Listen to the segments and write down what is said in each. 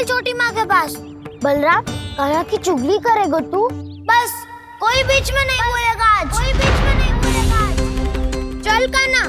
छोटी माँ के पास। बलराम, कान्हा की चुगली करेगा तू? बस, कोई बीच में नहीं बोलेगा आज। कोई बीच में नहीं बोलेगा आज। चल कान्हा।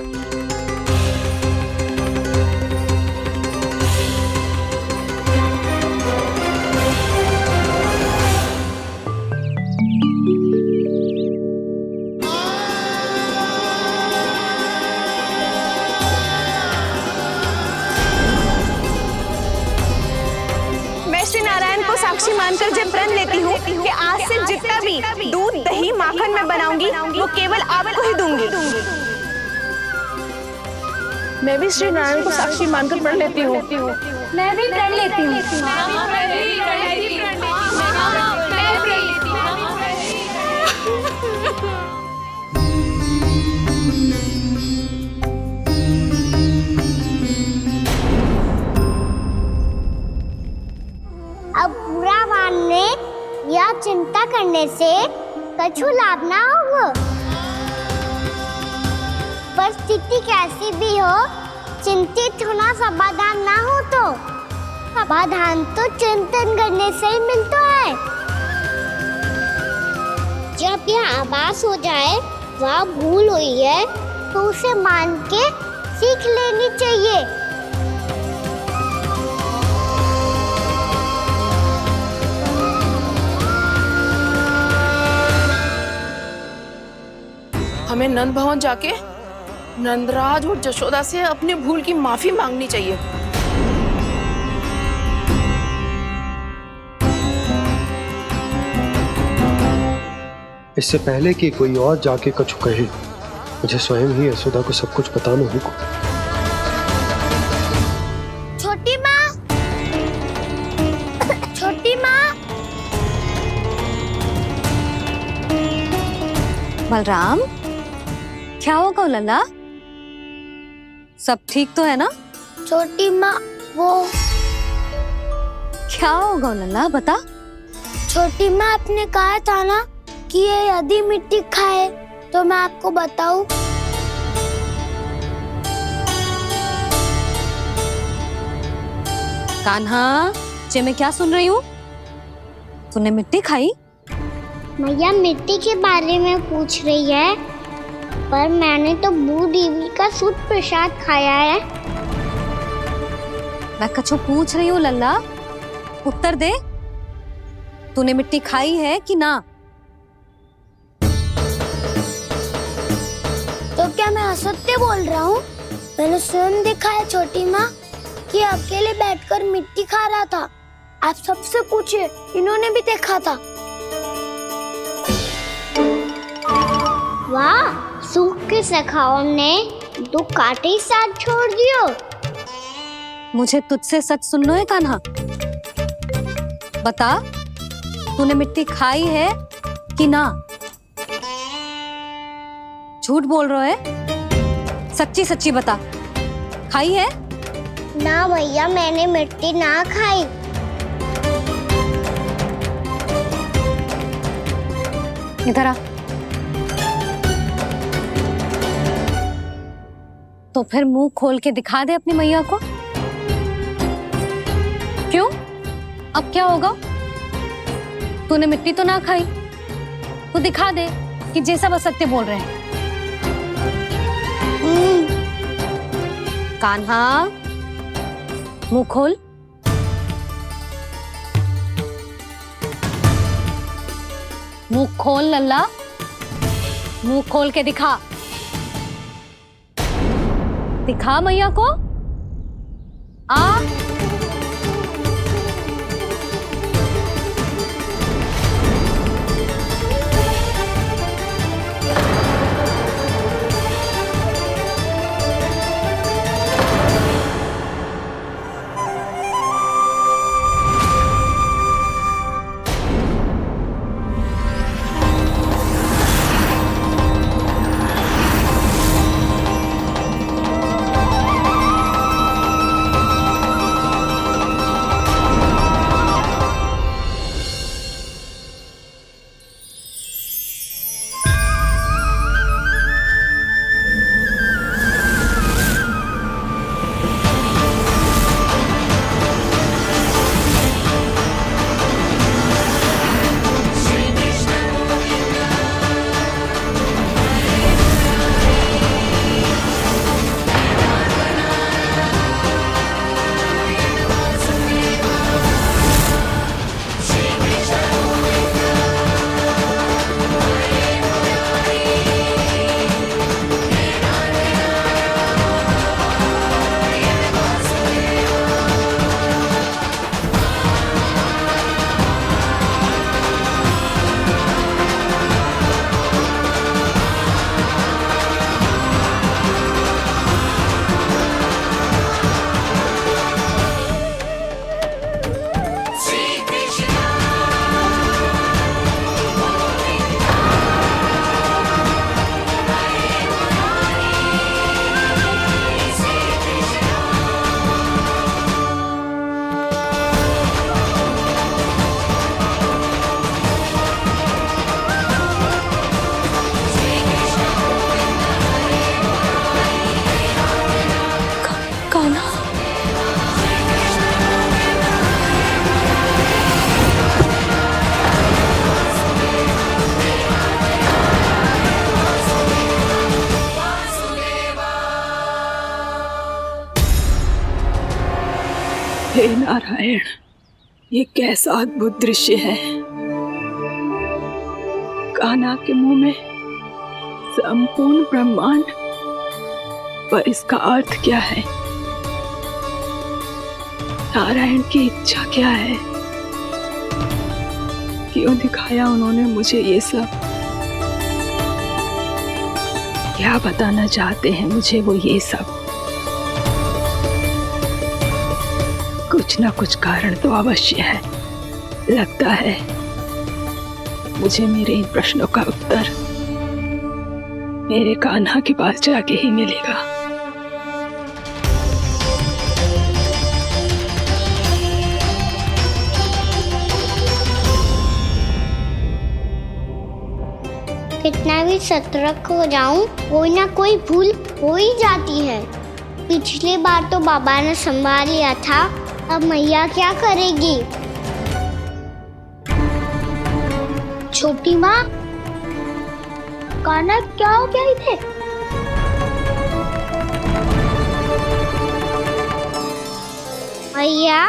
साक्षी मानकर जब प्रण लेती हूँ कि आज से जितना भी दूध दही माखन मैं बनाऊंगी वो केवल आपको ही दूंगी। मैं भी श्री नारायण को साक्षी मानकर प्रण लेती हूँ। मैं भी प्रण लेती हूँ। अब बुरा मानने या चिंता करने से कछु लाभ ना होगा। परिस्थिति कैसी भी हो, चिंतित होना समाधान ना हो तो समाधान तो चिंतन करने से ही मिलता है। जब यह आभास हो जाए वह भूल हुई है तो उसे मान के सीख लेनी चाहिए। हमें नंद भवन जाके नंदराज और जशोदा से अपनी भूल की माफी मांगनी चाहिए। इससे पहले कि कोई और जाके कछु कहे, मुझे स्वयं ही यशोदा को सब कुछ बताना होगा। छोटी माँ, छोटी माँ। बलराम, क्या होगा लल्ला? सब ठीक तो है ना? छोटी माँ, वो क्या होगा लल्ला, बता। छोटी माँ, आपने कहा था ना कि ये यदि मिट्टी खाए तो मैं आपको बताऊं। कान्हा, जे मैं क्या सुन रही हूँ? तूने मिट्टी खाई? मैया मिट्टी के बारे में पूछ रही है, पर मैंने तो भू देवी का शुद्ध प्रसाद खाया है। मैं कछु पूछ रही हूँ लल्ला, उत्तर दे। तूने मिट्टी खाई है कि ना? तो क्या मैं असत्य बोल रहा हूँ? मैंने स्वयं देखा है छोटी माँ कि अकेले बैठकर मिट्टी खा रहा था। आप सबसे पूछिए, इन्होंने भी देखा था। वाह, सूख के सखाओं ने दो कांटे ही साथ छोड़ दियो। मुझे तुझसे सच सुनना है कान्हा। बता, तूने मिट्टी खाई है कि ना? झूठ बोल रहा है, सच्ची सच्ची बता, खाई है? ना भैया, मैंने मिट्टी ना खाई। इधर आ। तो फिर मुंह खोल के दिखा दे अपनी मैया को। क्यों? अब क्या होगा? तूने मिट्टी तो ना खाई, तो दिखा दे कि जे सब असत्य बोल रहे हैं। कान्हा, मुंह खोल। मुंह खोल लल्ला, मुंह खोल के दिखा। दिखा मैया को। आ हे नारायण, ये कैसा अद्भुत दृश्य है। कान्हा के मुंह में संपूर्ण ब्रह्मांड, पर इसका अर्थ क्या है? नारायण की इच्छा क्या है? क्यों दिखाया उन्होंने मुझे ये सब? क्या बताना चाहते हैं मुझे वो ये सब? कुछ ना कुछ कारण तो अवश्य है। लगता है मुझे मेरे इन प्रश्नों का उत्तर मेरे कान्हा के पास जाके ही मिलेगा। कितना भी सतर्क हो जाऊं, कोई ना कोई भूल हो ही जाती है। पिछली बार तो बाबा ने संभाल लिया था, अब मैया क्या करेगी? छोटी माँ, कान्हा क्या हो गया इधर? मैया,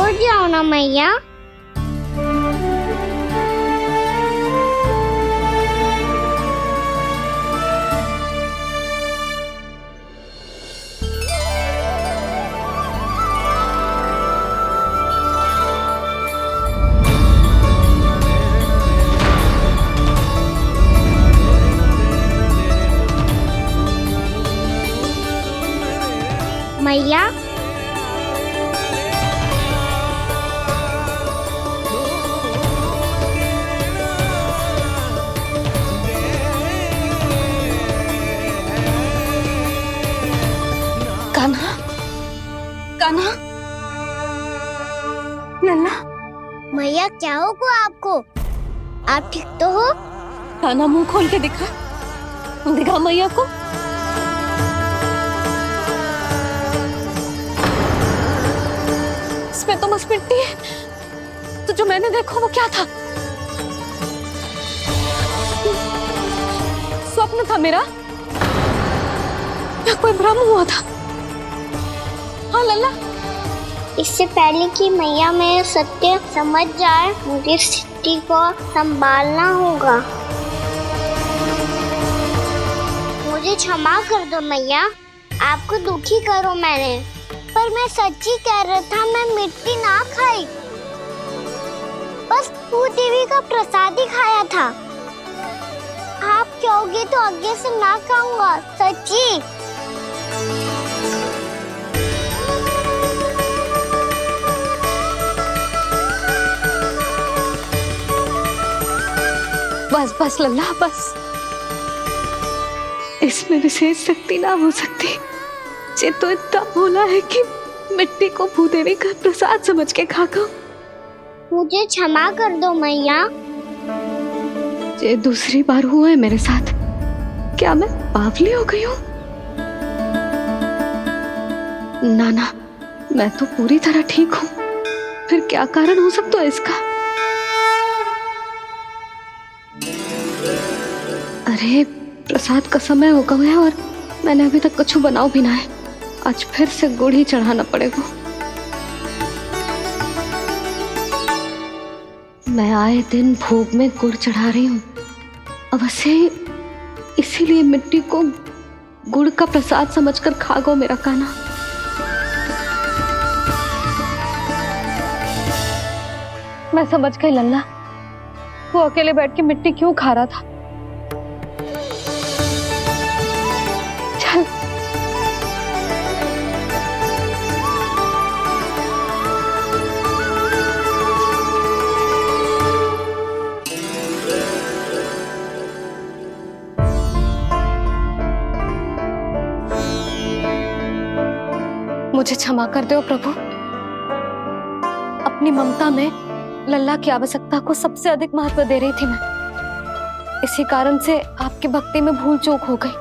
उठ जाओ ना मैया। मैया, कान्हा, कान्हा, लल्ला, मैया क्या होगा आपको? आप ठीक तो हो? कान्हा मुंह खोल के दिखा, दिखा मैया को। इसमें तो बस मिट्टी है, तो जो मैंने देखा वो क्या था? स्वप्न था मेरा या कोई भ्रम हुआ था? हाँ लल्ला, इससे पहले कि मैया मेरे सत्य समझ जाए, मुझे स्थिति को संभालना होगा। मुझे क्षमा कर दो मैया, आपको दुखी करो मैंने, पर मैं सच्ची कह रहा था, मैं मिट्टी ना खाई, बस भूदेवी का प्रसाद ही खाया था। आप कहोगे तो आगे से ना खाऊंगा, सच्ची। बस बस लल्ला बस, इसमें विशेष शक्ति ना हो सकती। ये तो इतना भोला है कि मिट्टी को भूदेवी का प्रसाद समझ के खा गया। मुझे क्षमा कर दो मैया। ये दूसरी बार हुआ है मेरे साथ। क्या मैं बावली हो गई हूँ? ना ना, मैं तो पूरी तरह ठीक हूँ। फिर क्या कारण हो सकता है इसका? अरे प्रसाद का समय हो गया है और मैंने अभी तक कुछ बनाओ भी ना है। आज फिर से गुड़ ही चढ़ाना पड़ेगा। मैं आए दिन भोग में गुड़ चढ़ा रही हूँ, अवश्य इसीलिए मिट्टी को गुड़ का प्रसाद समझकर खा गो मेरा कान्हा। मैं समझ गई लल्ला, वो अकेले बैठ के मिट्टी क्यों खा रहा था। चल मुझे क्षमा कर दो प्रभु। अपनी ममता में लल्ला की आवश्यकता को सबसे अधिक महत्व दे रही थी मैं। इसी कारण से आपकी भक्ति में भूल चूक हो गई।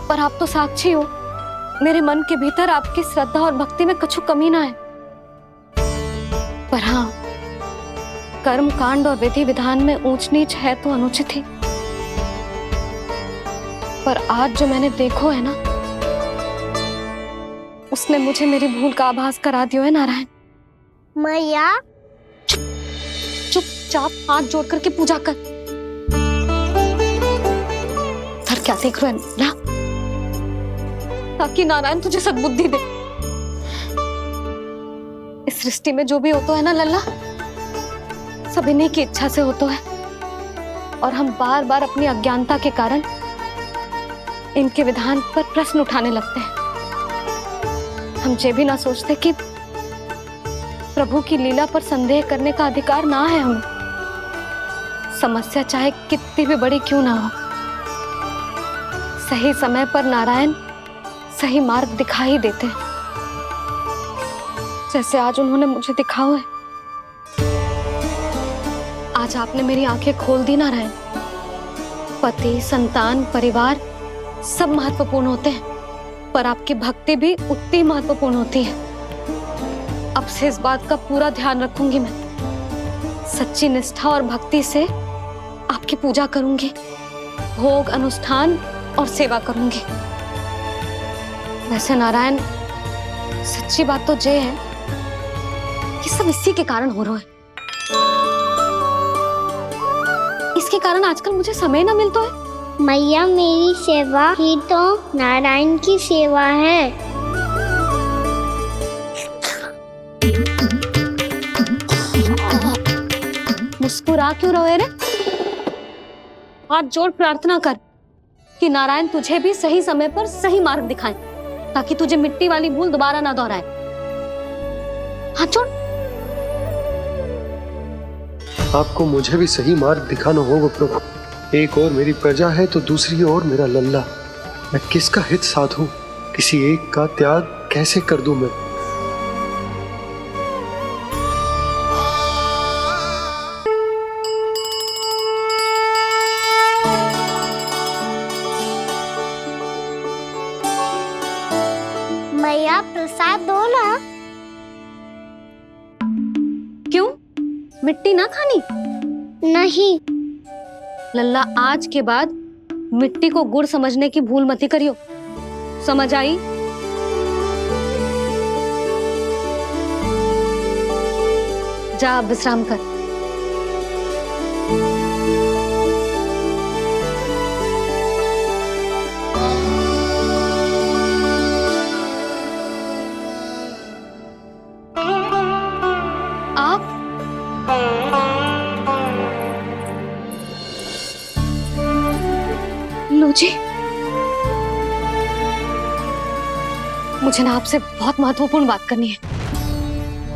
पर आप तो साक्षी हो, मेरे मन के भीतर आपकी श्रद्धा और भक्ति में कुछ कमी ना है। पर हाँ, कर्म कांड और विधि विधान में ऊंच नीच है तो अनुचित ही। पर आज जो मैंने देखो है ना, उसने मुझे मेरी भूल का आभास करा दियो है नारायण। मैया चुपचाप हाथ जोड़ करके पूजा कर। सर क्या देख रहे हैं ना, ताकि नारायण तुझे सद्बुद्धि दे। इस सृष्टि में जो भी होता है ना लल्ला, सब इन्हीं की इच्छा से होता है, और हम बार बार अपनी अज्ञानता के कारण इनके विधान पर प्रश्न उठाने लगते हैं। हम ये भी ना सोचते कि प्रभु की लीला पर संदेह करने का अधिकार ना है हमें। समस्या चाहे कितनी भी बड़ी क्यों ना हो, सही समय पर नारायण सही मार्ग दिखा ही देते हैं, जैसे आज उन्होंने मुझे दिखाओ है। आज आपने मेरी आंखें खोल दी नारायण। पति, संतान, परिवार सब महत्वपूर्ण होते हैं, पर आपकी भक्ति भी उतनी महत्वपूर्ण होती है। अब से इस बात का पूरा ध्यान रखूंगी मैं। सच्ची निष्ठा और भक्ति से आपकी पूजा करूंगी, भोग, अनुष्ठान और सेवा करूंगी। वैसे नारायण, सच्ची बात तो ये है कि सब इसी के कारण हो रहा है। इसके कारण आजकल मुझे समय ना मिलता है। मैया, मेरी सेवा ही तो नारायण की सेवा है। मुस्कुरा क्यों रहे रे? हाथ जोड़ प्रार्थना कर कि नारायण तुझे भी सही समय पर सही मार्ग दिखाएं, ताकि तुझे मिट्टी वाली भूल दोबारा ना दोहराए। हाथ जोड़। आपको मुझे भी सही मार्ग दिखाना होगा प्रभु। एक और मेरी प्रजा है तो दूसरी ओर मेरा लल्ला। मैं किसका हित साधूं? किसी एक का त्याग कैसे कर दूं मैं? मैया, प्रसाद दो ना। क्यों? मिट्टी ना खानी? नहीं। लल्ला, आज के बाद मिट्टी को गुड़ समझने की भूल मत करियो। समझ आई? जा विश्राम कर। आप लो जी, मुझे ना आपसे बहुत महत्वपूर्ण बात करनी है।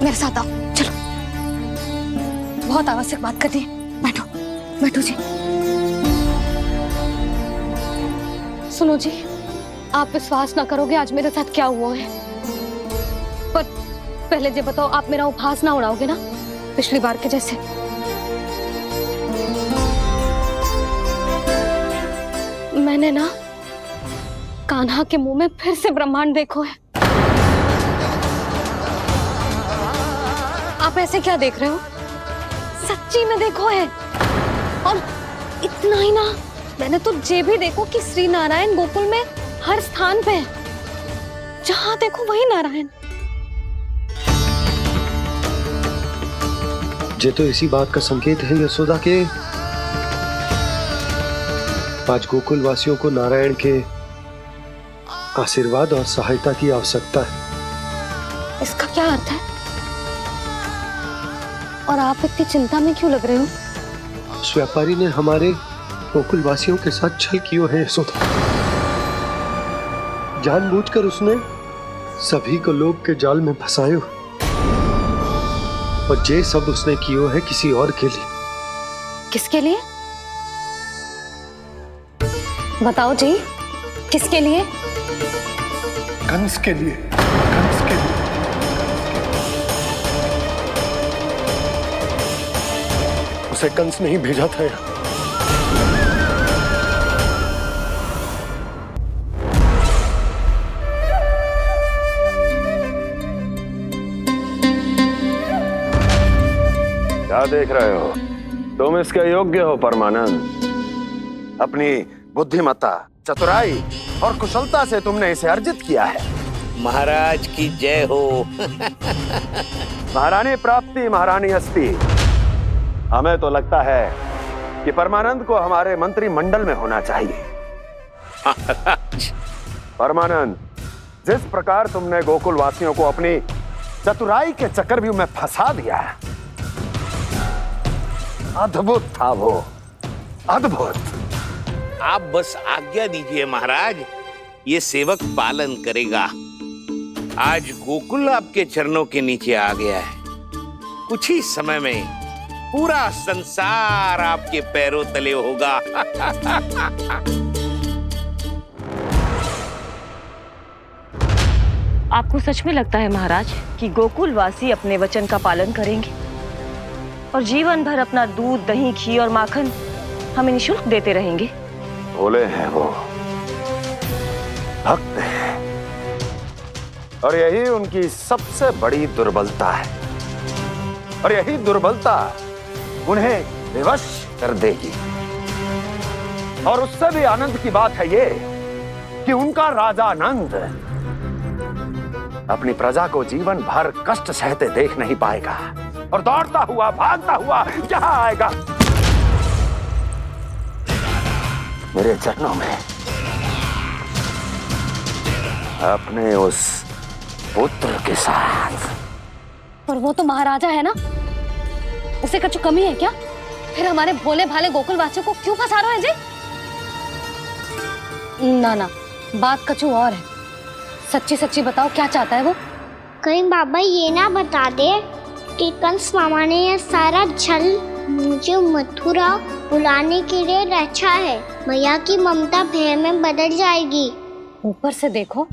मेरे साथ आओ, चलो। बहुत आवश्यक बात करनी है। बैठो, बैठो जी। सुनो जी, आप विश्वास ना करोगे आज मेरे साथ क्या हुआ है। पर पहले ये बताओ, आप मेरा उपहास ना उड़ाओगे ना, पिछली बार के जैसे? मैंने ना कान्हा के मुंह में फिर से ब्रह्मांड देखो है। आप ऐसे क्या देख रहे हो? सच्ची में देखो है। और इतना ही ना, मैंने तो ये भी देखो कि श्री नारायण गोकुल में हर स्थान पे है। जहां देखो वही नारायण। ये तो इसी बात का संकेत है यशोदा के आज गोकुल वासियों को नारायण के आशीर्वाद और सहायता की आवश्यकता है। इसका क्या अर्थ है? और आप इतनी चिंता में क्यों लग रहे हो? उस व्यापारी ने हमारे गोकुल वासियों के साथ छल कियो है यशोदा। जानबूझकर उसने सभी को लोभ के जाल में फंसायो, और ये सब उसने कियो है किसी और के लिए। किसके लिए? बताओ जी, किसके लिए? कंस के लिए। कंस के लिए। उसे कंस नहीं भेजा था यहाँ। क्या देख रहे हो? तुम इसके योग्य हो परमानंद। अपनी बुद्धिमत्ता, चतुराई और कुशलता से तुमने इसे अर्जित किया है। महाराज की जय हो। महारानी प्राप्ति महारानी हस्ती। हमें तो लगता है कि परमानंद को हमारे मंत्रिमंडल में होना चाहिए। परमानंद, जिस प्रकार तुमने गोकुल वासियों को अपनी चतुराई के चक्रव्यूह में फंसा दिया है, अद्भुत था वो, अद्भुत। आप बस आज्ञा दीजिए महाराज, ये सेवक पालन करेगा। आज गोकुल आपके चरणों के नीचे आ गया है। कुछ ही समय में पूरा संसार आपके पैरों तले होगा। आपको सच में लगता है महाराज कि गोकुल वासी अपने वचन का पालन करेंगे और जीवन भर अपना दूध, दही, घी और माखन हमें निःशुल्क देते रहेंगे? भोले हैं वो, भक्त हैं, और यही उनकी सबसे बड़ी दुर्बलता है। और यही दुर्बलता उन्हें विवश कर देगी। और उससे भी आनंद की बात है ये कि उनका राजा नंद अपनी प्रजा को जीवन भर कष्ट सहते देख नहीं पाएगा और दौड़ता हुआ, भागता हुआ यहां आएगा मेरे चरणों में, अपने उस पुत्र के साथ। पर वो तो महाराजा है ना, उसे कुछ कमी है क्या? फिर हमारे भोले भाले गोकुल वासियों को क्यों फंसा रहे हैं जी? ना ना, बात कछु और है। सच्ची सच्ची बताओ, क्या चाहता है वो? कहीं बाबा ये ना बता दे कि कंस मामा ने यह सारा छल मुझे मथुरा बुलाने के लिए रचा है। मैया की ममता भय में बदल जाएगी। ऊपर से देखो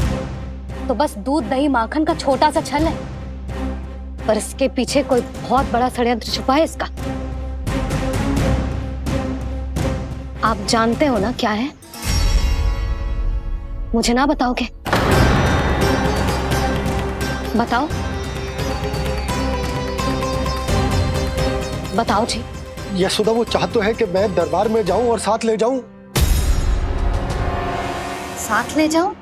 तो बस दूध, दही, माखन का छोटा सा छल है, पर इसके पीछे कोई बहुत बड़ा षड्यंत्र छुपा है इसका। आप जानते हो ना क्या है? मुझे ना बताओगे? बताओ बताओ जी। यशोदा, वो चाह तो है कि मैं दरबार में जाऊं और साथ ले जाऊं। साथ ले जाऊं?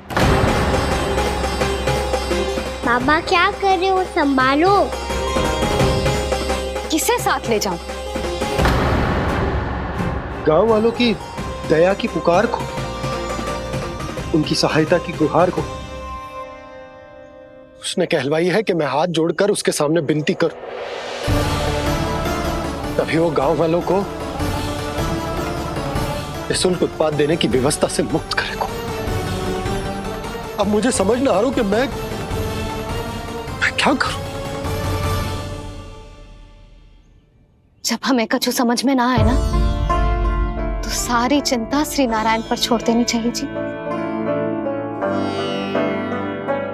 बाबा क्या कर रहे हो, संभालो। किसे साथ ले जाऊं? गांव वालों की दया की पुकार को, उनकी सहायता की गुहार को। उसने कहलवाई है कि मैं हाथ जोड़कर उसके सामने विनती करूं, तभी वो गांव वालों को निःशुल्क उत्पाद देने की व्यवस्था से मुक्त करेगा। अब मुझे समझ ना आ रहा कि मैं क्या करूं। जब हमें कछु समझ में ना आए ना, तो सारी चिंता श्री नारायण पर छोड़ देनी चाहिए जी।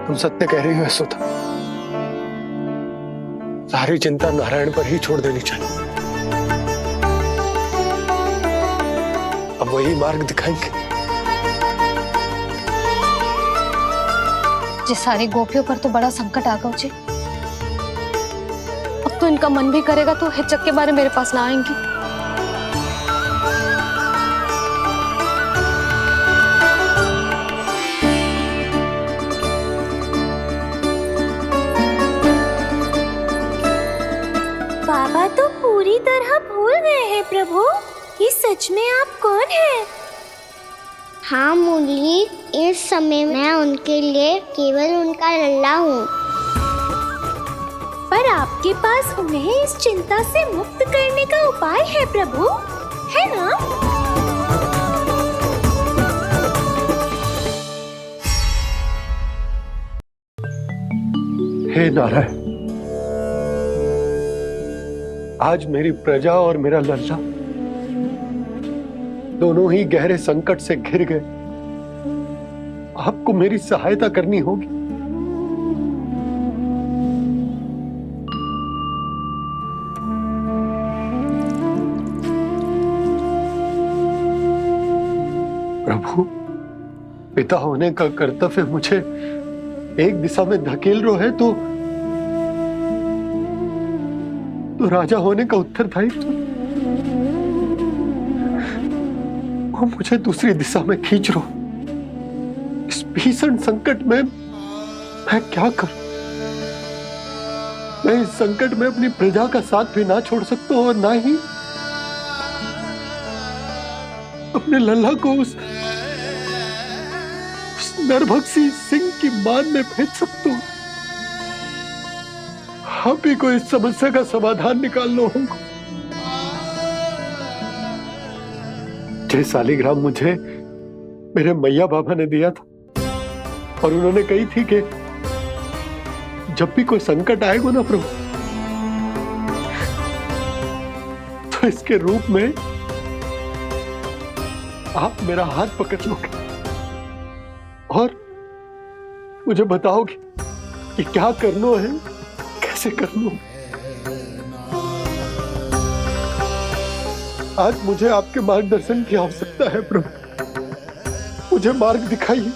तुम सत्य कह रही हो यशोदा, सारी चिंता नारायण पर ही छोड़ देनी चाहिए। अब वही मार्ग दिखाएंगे। जी सारी गोपियों पर तो बड़ा संकट आ गया जी। अब तो इनका मन भी करेगा तो हिचक के बारे मेरे पास ना आएंगी। बाबा तो पूरी तरह भूल गए हैं प्रभु, ये सच में आप कौन हैं? हाँ मुरली, इस समय मैं उनके लिए केवल उनका लल्ला हूँ। पर आपके पास उन्हें इस चिंता से मुक्त करने का उपाय है प्रभु, है ना? हे नारायण, आज मेरी प्रजा और मेरा लल्ला दोनों ही गहरे संकट से घिर गए। आपको मेरी सहायता करनी होगी। प्रभु, पिता होने का कर्तव्य मुझे एक दिशा में धकेल रहा है तो राजा होने का उत्तरदायित्व वो मुझे दूसरी दिशा में खींच रहे हो। इस भीषण संकट में मैं क्या करूं? मैं इस संकट में अपनी प्रजा का साथ भी ना छोड़ सकता हूं और ना ही अपने लल्ला को उस नरभक्षी सिंह की मान में भेज सकता हूं। आप ही को इस समस्या का समाधान निकालना होगा। जय शालिग्राम मुझे मेरे मैया बाबा ने दिया था और उन्होंने कही थी कि जब भी कोई संकट आएगा ना प्रभु, तो इसके रूप में आप मेरा हाथ पकड़ लोगे और मुझे बताओगे कि क्या करना है, कैसे करना है। आज मुझे आपके मार्गदर्शन की आवश्यकता है प्रभु। मुझे मार्ग दिखाइए।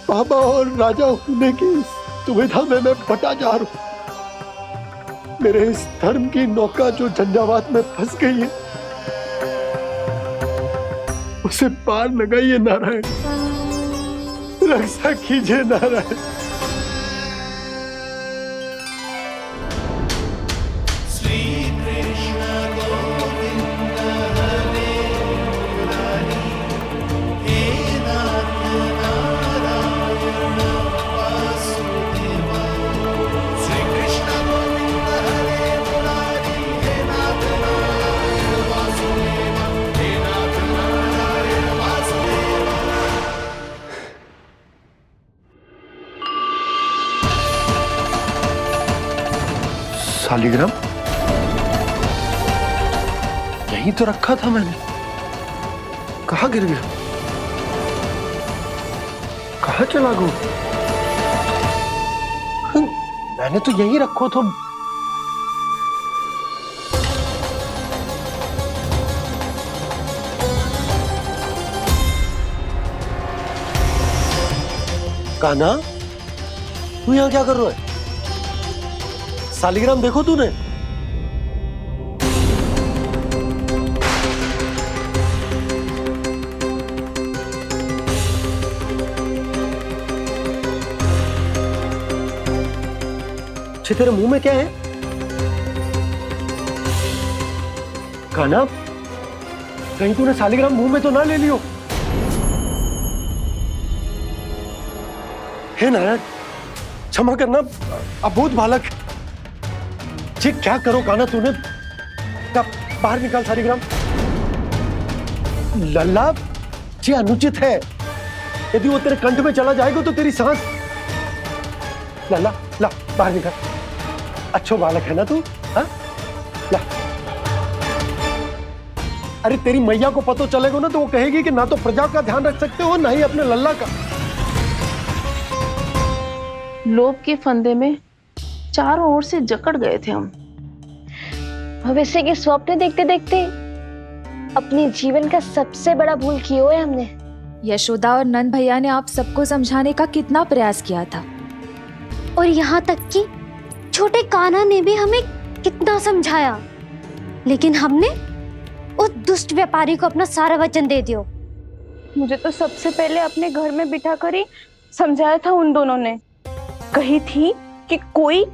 बाबा और राजा होने की इस दुविधा में मैं बटा जा रहा हूं। मेरे इस धर्म की नौका जो झंझावात में फंस गई है, उसे पार लगाइए नारायण, रक्षा कीजिए नारायण। शालिग्राम यहीं तो रखा था मैंने, कहाँ गिर गया? कहाँ चला गया? मैंने तो यहीं रखो तो। कान्हा, तू यहाँ क्या कर रहा है? शालिग्राम देखो तूने? अच्छे, तेरे मुंह में क्या है? कान्हा, कहीं तूने शालिग्राम मुंह में तो ना ले लियो? हे नारायण, क्षमा करना, अबोध बालक। जी क्या करो कान्हा तूने? बाहर निकाल शालिग्राम। लल्ला, जी अनुचित है। यदि वो तेरे कंठ में चला जाएगा तो तेरी सांस। लल्ला, ला बाहर निकाल। अच्छो बालक है ना तू? हाँ, ला। अरे तेरी मैया को पता चलेगा ना तो वो कहेगी कि ना तो प्रजा का ध्यान रख सकते हो, ना ही अपने लल्ला का। लोभ के फंदे में चारों ओर से जकड़ गए थे हम। भविष्य के स्वप्न देखते देखते अपने जीवन का सबसे बड़ा भूल किया है हमने। यशोदा और नंद भैया ने आप सबको समझाने का कितना प्रयास किया था, और यहाँ तक कि छोटे कान्हा ने भी हमें कितना समझाया, लेकिन हमने उस दुष्ट व्यापारी को अपना सारा वचन दे दिया। मुझे तो सबसे पहले अपने घर में बिठा कर ही समझाया था उन दोनों ने। कही थी कि कोई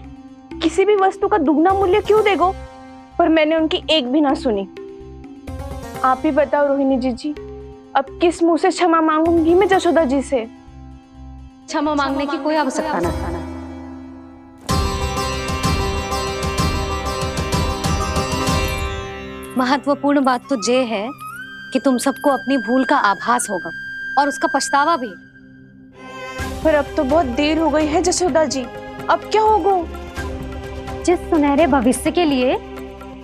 किसी भी वस्तु का दुगना मूल्य क्यों देगा, पर मैंने उनकी एक भी ना सुनी। आप ही बताओ रोहिणी जी, अब किस मुंह से क्षमा मांगूंगी मैं जशोदा जी से? क्षमा मांगने की कोई आवश्यकता ना। महत्वपूर्ण बात तो ये है कि तुम सबको अपनी भूल का आभास होगा और उसका पछतावा भी। पर अब तो बहुत देर हो गई है जशोदा जी, अब क्या होगा? जिस सुनहरे भविष्य के लिए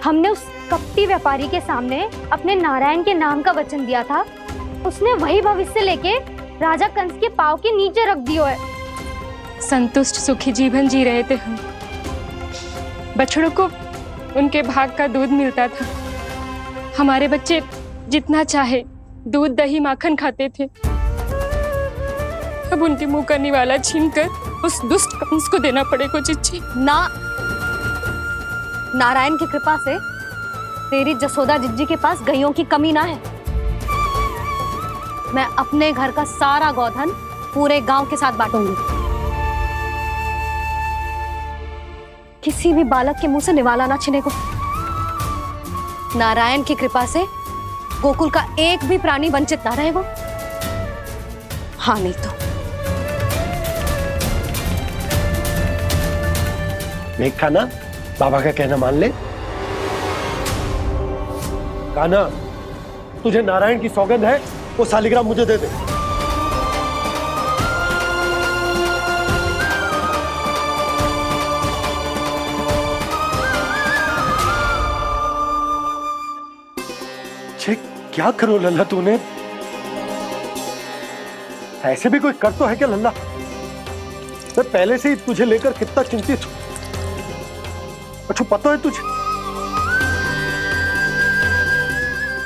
हमने उस कपटी व्यापारी के सामने अपने नारायण के नाम का वचन दिया था, उसने वही भविष्य लेके राजा कंस के पांव के नीचे रख दिया है। संतुष्ट सुखी जीवन जी रहे थे हम। बछड़ों को उनके भाग का दूध मिलता था। हमारे बच्चे जितना चाहे दूध दही माखन खाते थे। अब उनके मुंह का निवाला छीनकर उस दुष्ट कंस को देना पड़ेगा चिच्ची। ना, नारायण की कृपा से तेरी जसोदा जिज्जी के पास गईयों की कमी ना है। मैं अपने घर का सारा गोधन पूरे गांव के साथ बांटूंगी। किसी भी बालक के मुंह से निवाला ना छिने को। नारायण की कृपा से गोकुल का एक भी प्राणी वंचित ना रहेगा। हाँ नहीं तो मेघ कान्हा, बाबा का कहना मान ले। कान्हा, तुझे नारायण की सौगंध है, वो शालिग्राम मुझे दे दे। क्या करो लल्ला तूने? ऐसे भी कोई कर तो है क्या लल्ला? मैं पहले से ही तुझे लेकर कितना चिंतित हूं। अच्छा पता है तुझे?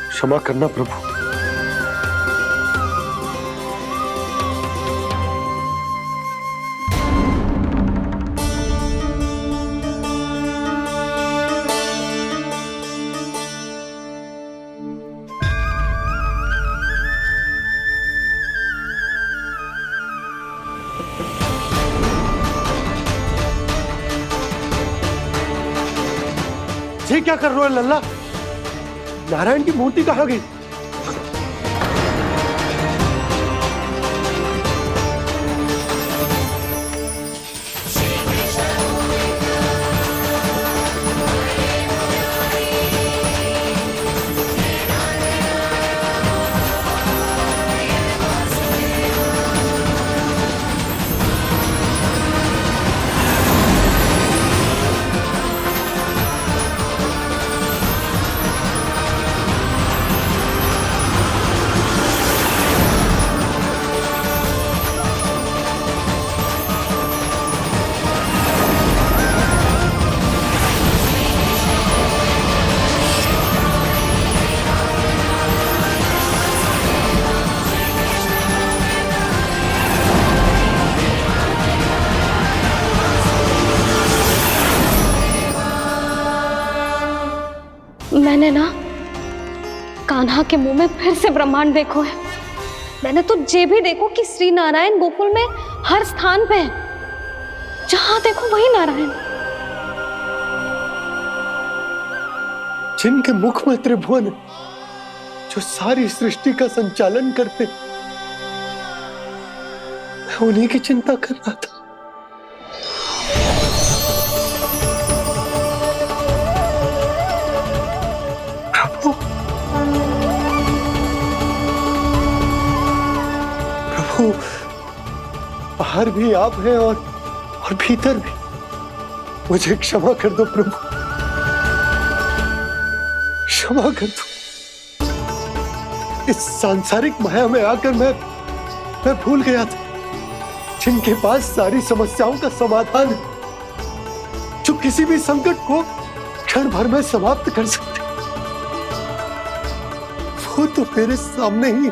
क्षमा करना प्रभु। ये क्या कर रहे हो लल्ला? नारायण की मूर्ति कहाँ गई? मैंने ना कान्हा के मुंह में फिर से ब्रह्मांड देखो है। मैंने तो ये भी देखो कि श्री नारायण गोकुल में हर स्थान पे है। जहां देखो वही नारायण। जिनके मुख में त्रिभुवन है, जो सारी सृष्टि का संचालन करते, मैं उन्हीं की चिंता कर रहा था। प्रभु, बाहर भी आप हैं और भीतर भी। मुझे क्षमा कर दो प्रभु, क्षमा कर दो। इस सांसारिक माया में आकर मैं भूल गया था जिनके पास सारी समस्याओं का समाधान है, जो किसी भी संकट को क्षण भर में समाप्त कर सकते, वो तो मेरे सामने ही।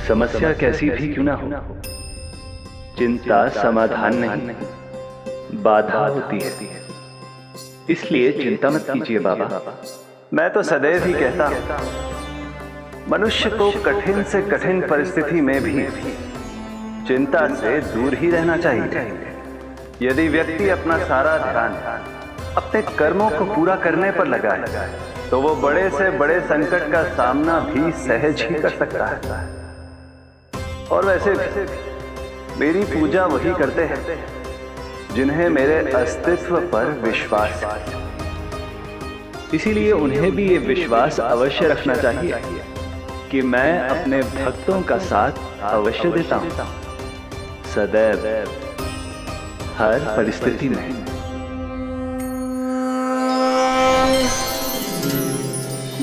समस्या कैसी भी क्यों ना हो, चिंता समाधान नहीं, बाधा होती है। इसलिए चिंता मत कीजिए बाबा। मैं तो सदैव ही कहता हूं, मनुष्य को कठिन से कठिन परिस्थिति में भी चिंता से दूर ही रहना चाहिए। यदि व्यक्ति अपना सारा ध्यान अपने कर्मों को पूरा करने पर लगाए, तो वो बड़े से बड़े संकट का सामना भी सहज ही कर सकता है। और वैसे भी मेरी पूजा वही करते हैं जिन्हें मेरे अस्तित्व पर विश्वास है। इसीलिए उन्हें भी ये विश्वास अवश्य रखना चाहिए कि मैं अपने भक्तों का साथ अवश्य देता हूं, सदैव, हर परिस्थिति में।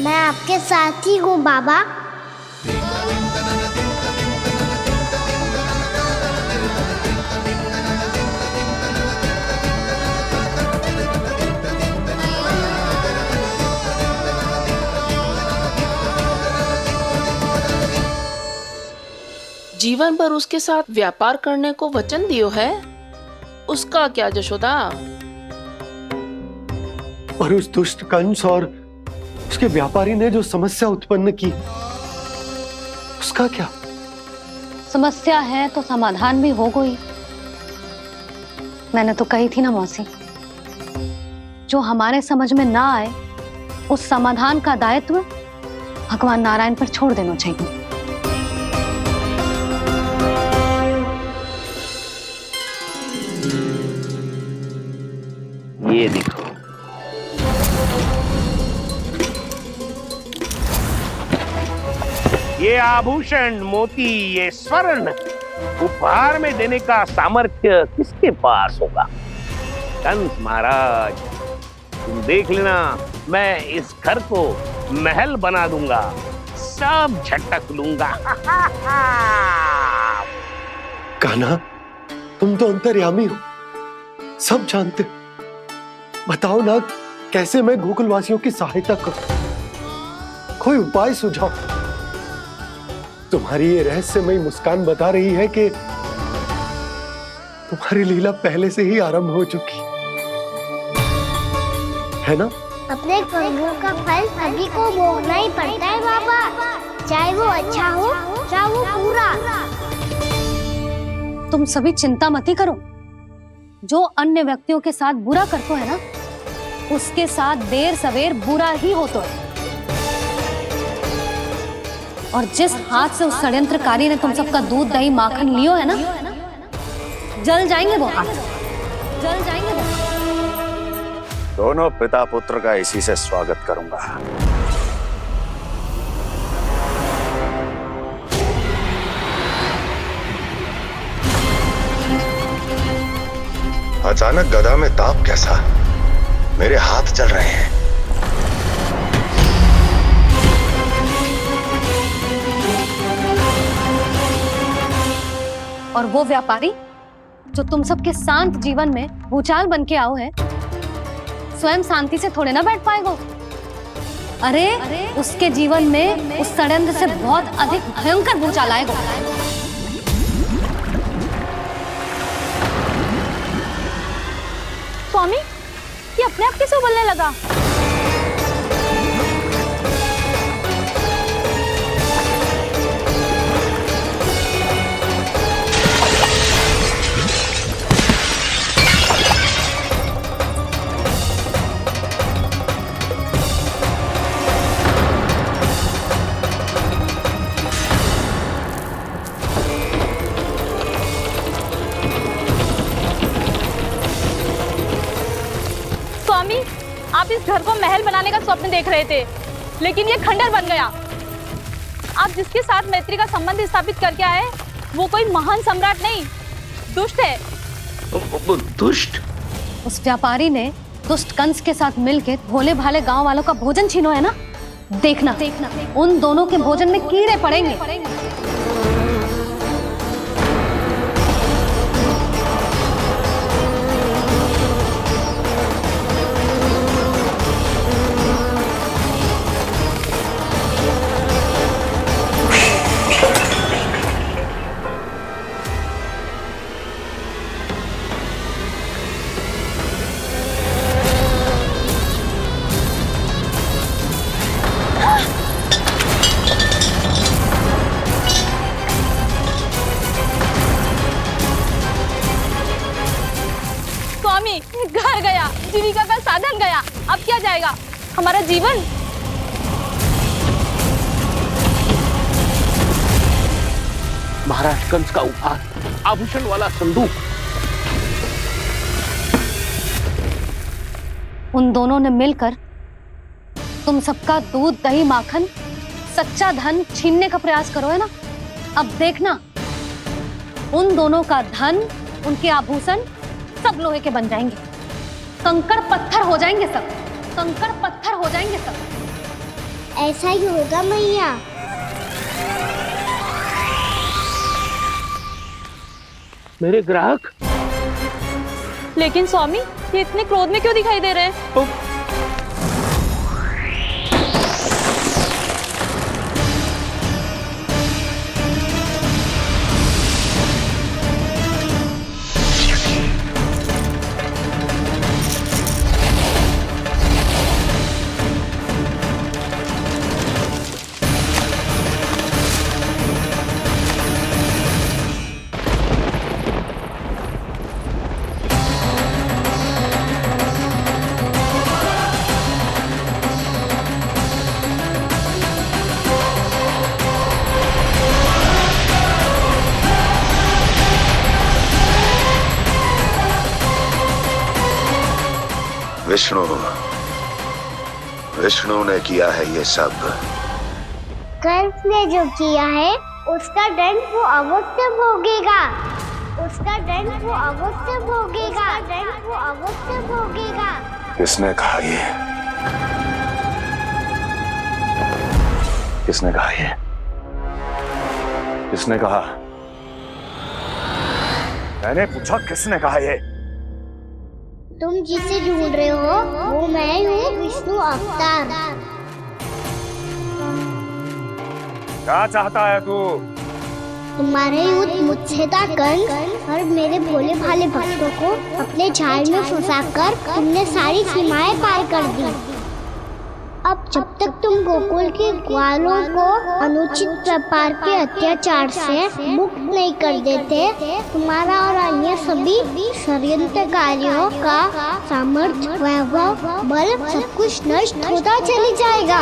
मैं आपके साथ ही हूँ बाबा। जीवन भर उसके साथ व्यापार करने को वचन दियो है, उसका क्या जशोदा? और उस दुष्ट कंस और उसके व्यापारी ने जो समस्या उत्पन्न की, उसका क्या? समस्या है तो समाधान भी होगा ही। मैंने तो कही थी ना मौसी, जो हमारे समझ में ना आए उस समाधान का दायित्व भगवान नारायण पर छोड़ देना चाहिए। ये देखो, ये आभूषण, मोती, ये स्वर्ण उपहार में देने का सामर्थ्य किसके पास होगा? कंस महाराज, तुम देख लेना, मैं इस घर को महल बना दूंगा, सब झटक लूंगा। कान्हा, तुम तो अंतर्यामी हो, सब जानते हो। बताओ ना, कैसे मैं गोकुलवासियों की सहायता करूं? कोई उपाय सुझाओ। तुम्हारी ये रहस्यमयी मुस्कान बता रही है कि तुम्हारी लीला पहले से ही आरंभ हो चुकी है ना? अपने कर्मों का फल सभी को भोगना ही पड़ता है बाबा, चाहे वो अच्छा हो चाहे वो बुरा। तुम सभी चिंता मत ही करो। जो अन्य व्यक्तियों के साथ बुरा करते है ना, उसके साथ देर सवेर बुरा ही होता है। और जिस हाथ से उस षड्यंत्रकारी ने तुम सबका दूध दही माखन लियो है ना, जल जाएंगे वो हाथ, जल जाएंगे वो हाथ। दोनों पिता पुत्र का इसी से स्वागत करूंगा। अचानक गदा में ताप कैसा? मेरे हाथ चल रहे हैं। और वो व्यापारी जो तुम सबके शांत जीवन में भूचाल बन के आओ है, स्वयं शांति से थोड़े ना बैठ पाएगा। अरे उसके जीवन में उस षड्यंत्र से बहुत अधिक भयंकर भूचाल आएगा। स्वामी, ये अपने आप कैसे उबलने लगा? स्वामी, आप इस घर को महल बनाने का स्वप्न देख रहे थे, लेकिन ये खंडर बन गया। आप जिसके साथ मैत्री का संबंध स्थापित करके आए, वो कोई महान सम्राट नहीं, दुष्ट है। दुष्ट? उस व्यापारी ने दुष्ट कंस के साथ मिलकर भोले भाले गांव वालों का भोजन छीनो है ना, देखना उन दोनों के भोजन में कीड़े पड़ेंगे। घर गया, जीविका का साधन गया, अब क्या जाएगा हमारा जीवन? महाराज कंस का उपहार, आभूषण वाला संदूक। उन दोनों ने मिलकर तुम सबका दूध दही माखन सच्चा धन छीनने का प्रयास करो है ना। अब देखना, उन दोनों का धन, उनके आभूषण सब लोहे के बन जाएंगे, कंकड़ पत्थर हो जाएंगे सब, कंकड़ पत्थर हो जाएंगे सब। ऐसा ही होगा मैया। मेरे ग्राहक? लेकिन स्वामी, ये इतने क्रोध में क्यों दिखाई दे रहे हैं? विष्णु ने किया है ये सब। कंस ने जो किया है उसका दंड वो अवश्य भोगेगा। उसका दंड वो अवश्य भोगेगा। दंड वो अवश्य भोगेगा। किसने कहा ये? किसने कहा ये? किसने कहा? मैंने पूछा किसने कहा ये? तुम जिसे ढूंढ रहे हो वो मैं हूँ, विष्णु अवतार। क्या चाहता है तू? तुम्हारे युद्ध मुझसे था कंस, और मेरे भोले भाले भक्तों को अपने जाल में फंसाकर तुमने सारी सीमाएं पार कर दी। अब जब तक तुम गोकुल के ग्वालों को अनुचित प्रकार के अत्याचार से मुक्त नहीं कर देते, तुम्हारा और अन्य सभी षड्यंत्रकारियों का सामर्थ्य, वैभव, बल सब कुछ नष्ट होता चली जाएगा।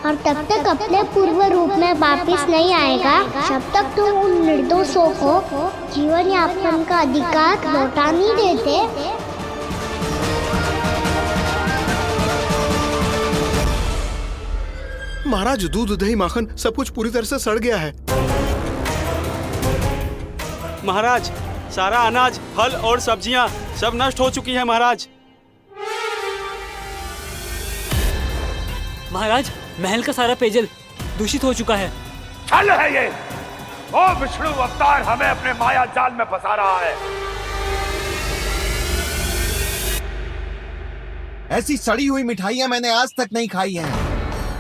और तब तक अपने पूर्व रूप में वापस नहीं आएगा जब तक तुम उन निर्दोषों को जीवन यापन का अधिकार लौटा नहीं देते। महाराज, दूध, दही, माखन सब कुछ पूरी तरह से सड़ गया है। महाराज, सारा अनाज, फल और सब्जियां सब नष्ट हो चुकी है महाराज। महाराज, महल का सारा पेयजल दूषित हो चुका है। छल है ये। ओ विष्णु अवतार हमें अपने माया जाल में फंसा रहा है। ऐसी सड़ी हुई मिठाइयां मैंने आज तक नहीं खाई हैं।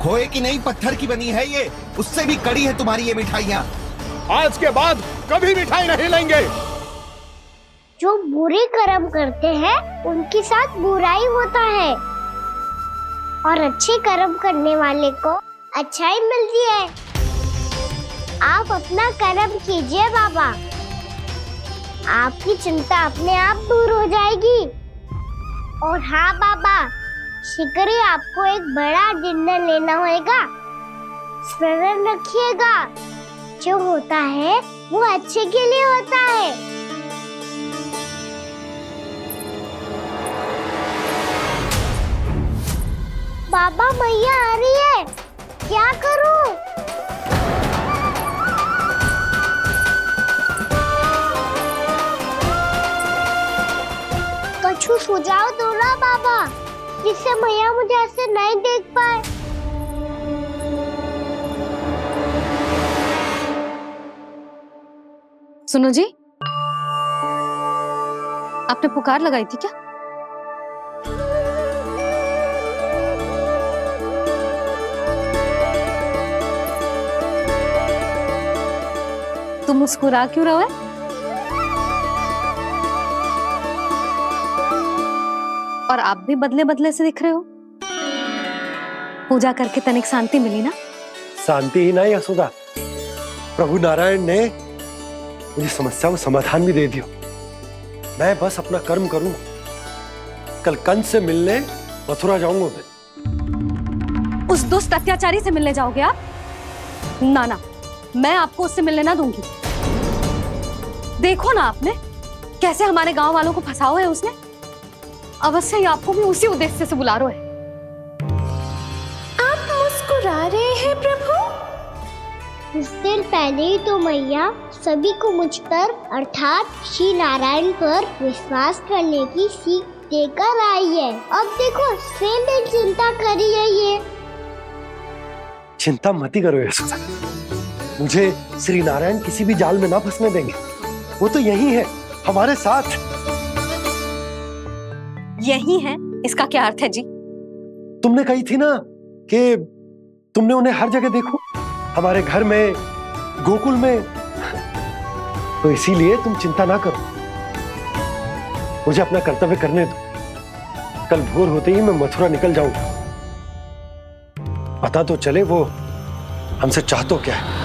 खोए की नहीं, पत्थर की बनी है ये, उससे भी कड़ी है तुम्हारी ये मिठाइयां। आज के बाद कभी मिठाई नहीं लेंगे। जो बुरे कर्म करते हैं उनके साथ बुराई होता है, और अच्छे कर्म करने वाले को अच्छाई मिलती है। आप अपना कर्म कीजिए बाबा, आपकी चिंता अपने आप दूर हो जाएगी। और हाँ बाबा, शीघ्र ही आपको एक बड़ा डिनर लेना होगा। स्मरण रखिएगा, जो होता है वो अच्छे के लिए होता है। बाबा, मैया आ रही है, क्या करूं? कछु सुझाव दो ना बाबा, जिससे मैया मुझे ऐसे नहीं देख पाए। सुनो जी, आपने पुकार लगाई थी क्या? तुम मुस्कुरा क्यों रहे हो? और आप भी बदले बदले से दिख रहे हो। पूजा करके तनिक शांति मिली ना? शांति ही नहीं यशोदा, प्रभु नारायण ने मुझे समस्या को समाधान भी दे दिया। मैं बस अपना कर्म करूं। कल कंस से मिलने मथुरा जाऊंगा मैं। उस दुष्ट अत्याचारी से मिलने जाओगे आप? ना ना, मैं आपको उससे मिलने ना दूंगी। देखो ना आपने कैसे हमारे गांव वालों को फंसाओ है उसने। अवश्य ही आपको भी उसी उद्देश्य से बुला रहा है। आप मुस्कुरा रहे हैं प्रभु? कुछ देर पहले ही तो मैया सभी को मुझ पर अर्थात श्री नारायण पर विश्वास करने की सीख देकर आई है। अब देखो स्वयं भी चिंता करी है ये। चिंता मत करो यशोदा, मुझे श्री नारायण किसी भी जाल में ना फंसने देंगे। वो तो यही है हमारे साथ। यही है, इसका क्या अर्थ है जी? तुमने कही थी ना कि तुमने उन्हें हर जगह देखो, हमारे घर में, गोकुल में। तो इसीलिए तुम चिंता ना करो, मुझे अपना कर्तव्य करने दो। कल भोर होते ही मैं मथुरा निकल जाऊंगा। पता तो चले वो हमसे चाहतो क्या है।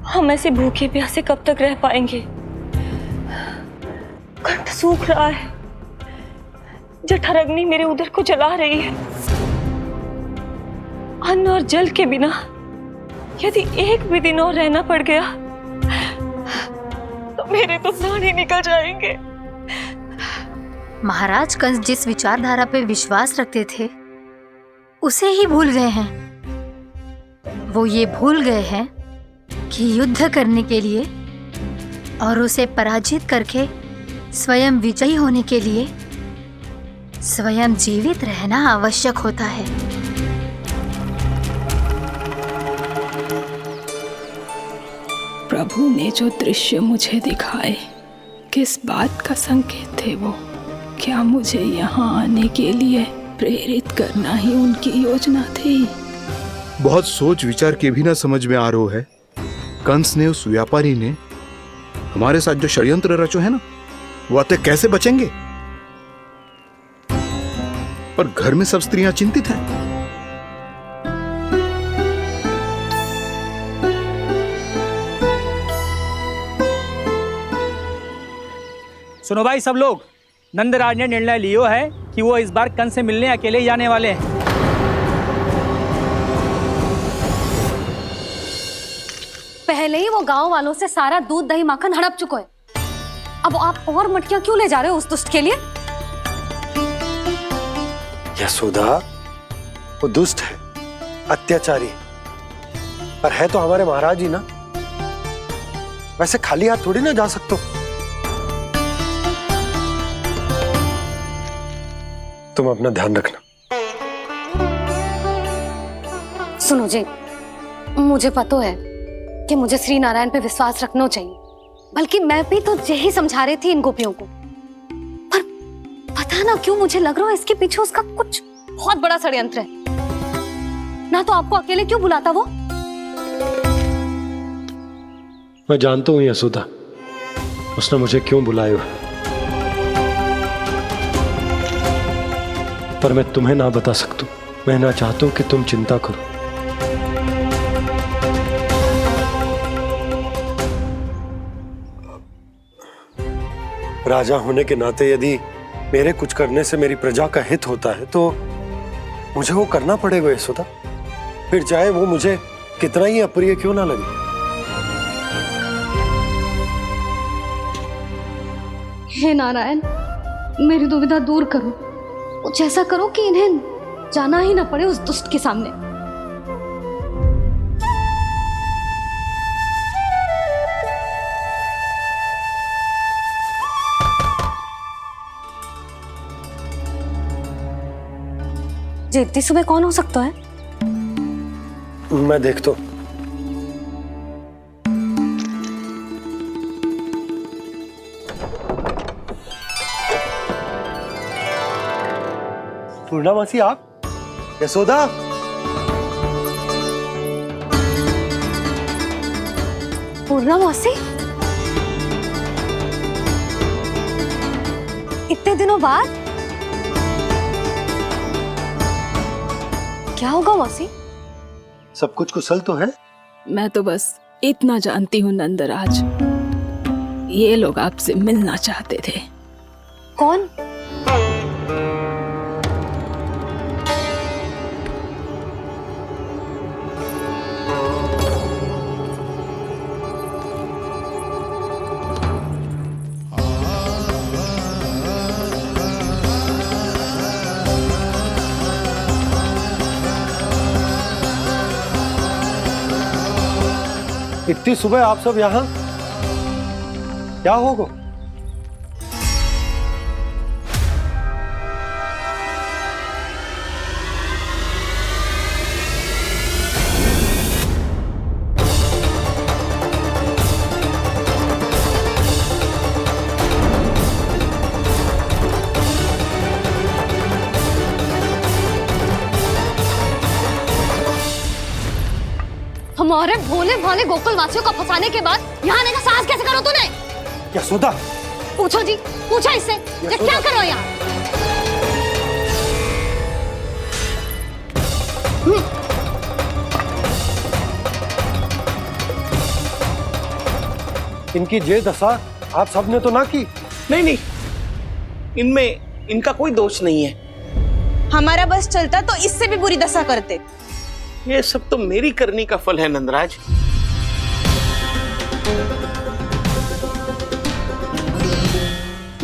हम ऐसे भूखे प्यासे कब तक रह पाएंगे? कंठ सूख रहा है, जठराग्नि मेरे उदर को जला रही है। अन्न और जल के बिना यदि एक भी दिन और रहना पड़ गया तो मेरे तो प्राण ही निकल जाएंगे। महाराज कंस जिस विचारधारा पे विश्वास रखते थे उसे ही भूल गए हैं। वो ये भूल गए हैं कि युद्ध करने के लिए और उसे पराजित करके स्वयं विजयी होने के लिए स्वयं जीवित रहना आवश्यक होता है। प्रभु ने जो दृश्य मुझे दिखाए किस बात का संकेत थे वो? क्या मुझे यहाँ आने के लिए प्रेरित करना ही उनकी योजना थी? बहुत सोच विचार के भी ना समझ में आ रहा है। कंस ने, उस व्यापारी ने हमारे साथ जो षड्यंत्र रचो है ना, वो आते कैसे बचेंगे? पर घर में सब स्त्रियां चिंतित हैं। सुनो भाई सब लोग, नंदराज ने निर्णय लियो है कि वो इस बार कंस से मिलने अकेले जाने वाले हैं। पहले ही वो गांव वालों से सारा दूध दही माखन हड़प चुका है। अब आप और मटकियां क्यों ले जा रहे हो उस दुष्ट के लिए? यशोदा, वो दुष्ट है, अत्याचारी, पर है तो हमारे महाराज ही ना। वैसे खाली हाथ थोड़ी ना जा सकते हो। तुम अपना ध्यान रखना। सुनो जी, मुझे पता है कि मुझे श्री नारायण पे विश्वास रखना चाहिए, बल्कि मैं भी तो यही समझा रही थी इन गोपियों को। पर पता ना क्यों मुझे लग रहा है इसके पीछे उसका कुछ बहुत बड़ा षड्यंत्र है। ना तो आपको अकेले क्यों बुलाता वो? मैं जानता हूं यशोदा, उसने मुझे क्यों बुलाया है, पर मैं तुम्हें ना बता सकता। मैं ना चाहता हूं कि तुम चिंता करो। राजा होने के नाते यदि मेरे कुछ करने से मेरी प्रजा का हित होता है तो मुझे वो करना पड़ेगा यशोदा, फिर चाहे वो मुझे कितना ही अप्रिय क्यों ना लगे। हे नारायण, मेरी दुविधा दूर करो। कुछ ऐसा करो कि इन्हें जाना ही ना पड़े उस दुष्ट के सामने। जी इतनी सुबह कौन हो सकता है? मैं देखता हूं। पूर्णामासी, आप? यशोदा, पूर्णामासी, इतने दिनों बाद? क्या होगा मौसी? सब कुछ कुशल तो है? मैं तो बस इतना जानती हूँ नंदराज, ये लोग आपसे मिलना चाहते थे। कौन? इतनी सुबह आप सब यहाँ? क्या होगा? हमारे भोले भाले गोकुल वासियों को फंसाने के बाद यहाँ आने का साहस कैसे करो तूने? यशोदा, पूछो जी, पूछो इससे, ये क्या करो यहाँ? इनकी ये दशा आप सबने तो ना की? नहीं नहीं, इनमें इनका कोई दोष नहीं है। हमारा बस चलता तो इससे भी बुरी दशा करते। ये सब तो मेरी करनी का फल है नंदराज।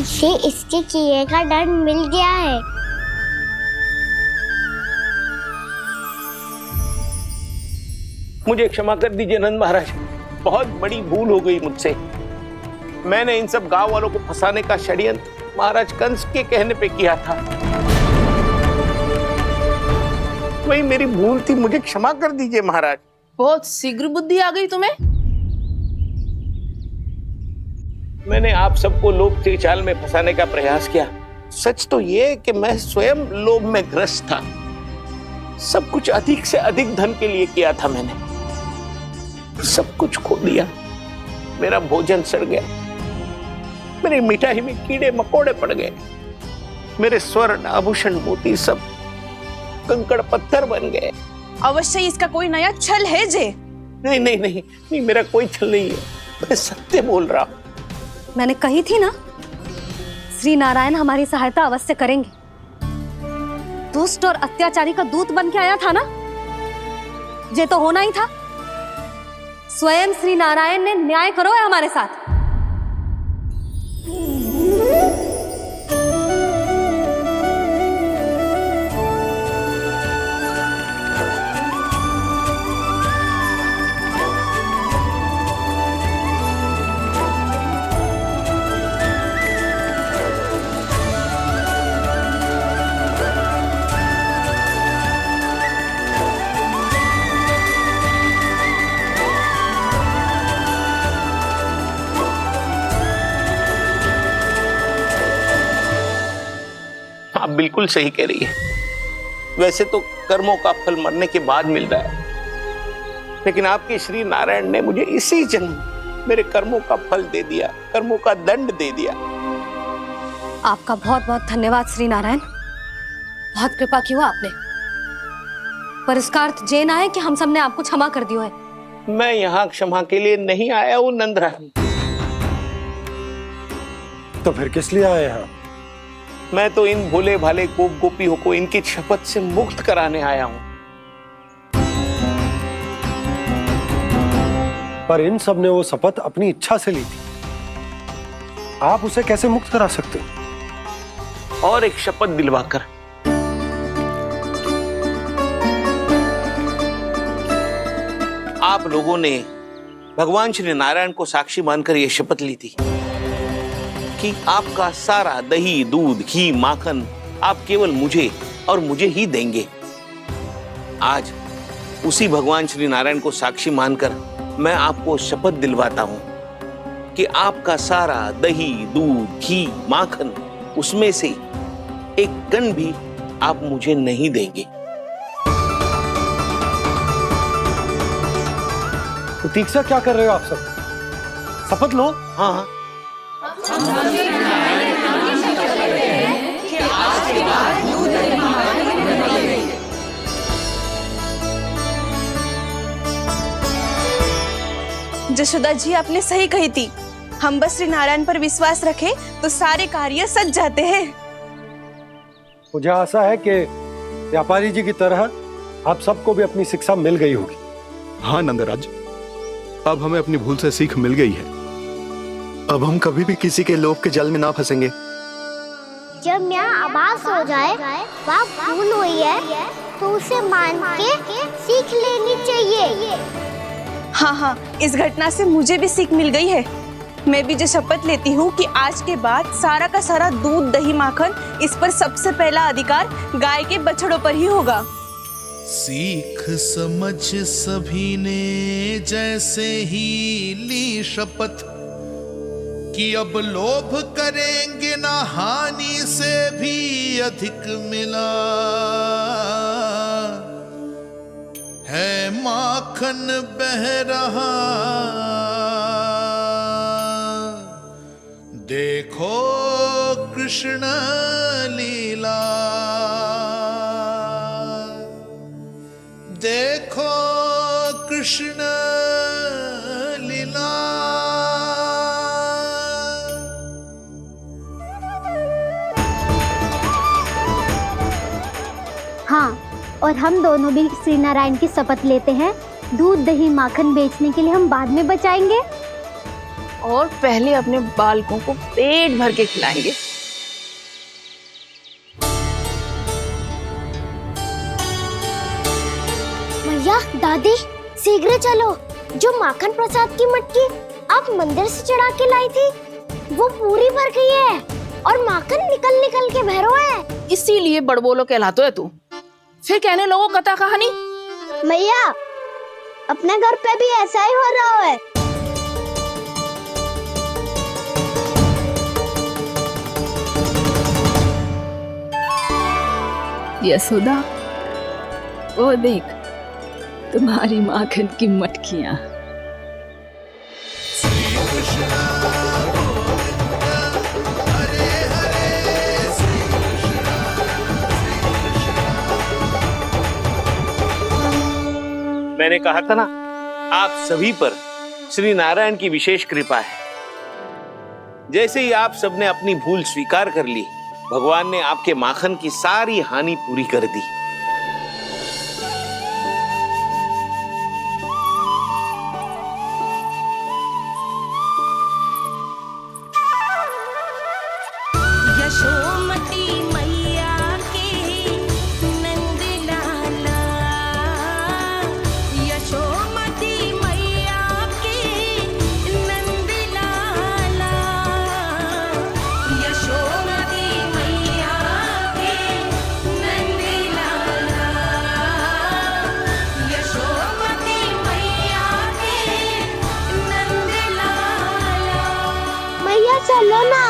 इसे इसके किए का दंड मिल गया है। मुझे क्षमा कर दीजिए नंद महाराज, बहुत बड़ी भूल हो गई मुझसे। मैंने इन सब गांव वालों को फंसाने का षड्यंत्र महाराज कंस के कहने पे किया था। वही मेरी भूल थी, मुझे क्षमा कर दीजिए महाराज। बहुत शीघ्र बुद्धि आ गई तुम्हें। मैंने आप सबको लोभ के चाल में फंसाने का प्रयास किया। सच तो ये कि मैं स्वयं लोभ में ग्रस्त था। सब कुछ अधिक से अधिक धन के लिए किया था मैंने। सब कुछ खो दिया। मेरा भोजन सड़ गया, मेरी मिठाई में कीड़े मकोड़े पड़ गए, मेरे स्वर्ण आभूषण मोती सब कंकड़ पत्थर बन गए। अवश्य इसका कोई नया छल है जे। नहीं नहीं नहीं नहीं, मेरा कोई छल नहीं है, मैं सत्य बोल रहा हूं। मैंने कही थी ना, श्री नारायण हमारी सहायता अवश्य करेंगे। दुष्ट और अत्याचारी का दूत बन के आया था ना, ये तो होना ही था। स्वयं श्री नारायण ने न्याय करो है हमारे साथ। आप बिल्कुल सही कह रही है। वैसे तो कर्मों का फल मरने के बाद मिल रहा है, लेकिन आपके श्री नारायण ने मुझे इसी जन्म मेरे कर्मों का फल दे दिया, कर्मों का दंड दे दिया। आपका बहुत बहुत धन्यवाद श्री नारायण, बहुत कृपा की हो आपने। पर इसका अर्थ ये ना है कि हम सबने आपको क्षमा कर दियो है। मैं यहाँ क्षमा के लिए नहीं आया हूँ नंदरानी। तो फिर किस लिए आए हैं? मैं तो इन भोले भाले गोप गोपियों को इनकी शपथ से मुक्त कराने आया हूं। पर इन सब ने वो शपथ अपनी इच्छा से ली थी, आप उसे कैसे मुक्त करा सकते? और एक शपथ दिलवाकर। आप लोगों ने भगवान श्री नारायण को साक्षी मानकर यह शपथ ली थी कि आपका सारा दही, दूध, घी, माखन आप केवल मुझे और मुझे ही देंगे। आज उसी भगवान श्री नारायण को साक्षी मानकर मैं आपको शपथ दिलवाता हूं कि आपका सारा दही, दूध, घी, माखन उसमें से एक कण भी आप मुझे नहीं देंगे। प्रतीक्षा क्या कर रहे हो आप सब? शपथ लो। हाँ जशोदा जी, आपने सही कही थी। हम बस श्री नारायण पर विश्वास रखें तो सारे कार्य सज जाते हैं। मुझे आशा है कि व्यापारी जी की तरह आप सबको भी अपनी शिक्षा मिल गई होगी। हाँ नंदराज, अब हमें अपनी भूल से सीख मिल गई है। अब हम कभी भी किसी के लोभ के जल में ना फंसेंगे। जब यहाँ आभास हो जाए वहाँ भूल हुई है तो उसे मान के सीख लेनी चाहिए। हाँ हाँ, इस घटना से मुझे भी सीख मिल गई है। मैं भी जो शपथ लेती हूँ कि आज के बाद सारा का सारा दूध, दही, माखन इस पर सबसे पहला अधिकार गाय के बछड़ों पर ही होगा। सीख समझ सभी ने जैसे ही ली शपथ कि अब लोभ करेंगे ना हानि से भी अधिक मिला है, माखन बह रहा देखो कृष्ण लीला, देखो कृष्ण लीला। हाँ, और हम दोनों भी श्री नारायण की शपथ लेते हैं, दूध दही माखन बेचने के लिए हम बाद में बचाएंगे और पहले अपने बालकों को पेट भर के खिलाएंगे। मैया, दादी, शीघ्र चलो। जो माखन प्रसाद की मटकी आप मंदिर से चढ़ा के लाई थी, वो पूरी भर गई है और माखन निकल निकल के भरो है। इसीलिए बड़बोलो कहलाते है तू। फिर कहने लगो कथा कहानी। मैया, अपने घर पे भी ऐसा ही हो रहा है। यशोदा, वो देख तुम्हारी माखन की मटकियां। मैंने कहा था ना, आप सभी पर श्री नारायण की विशेष कृपा है। जैसे ही आप सबने अपनी भूल स्वीकार कर ली, भगवान ने आपके माखन की सारी हानि पूरी कर दी। यशोमती मैया के नंद लाला, यशोमती मैया के नंद लाला, यशोमती मैया के नंद लाला, यशोमती मैया के नंद लाला। मैया चलो ना।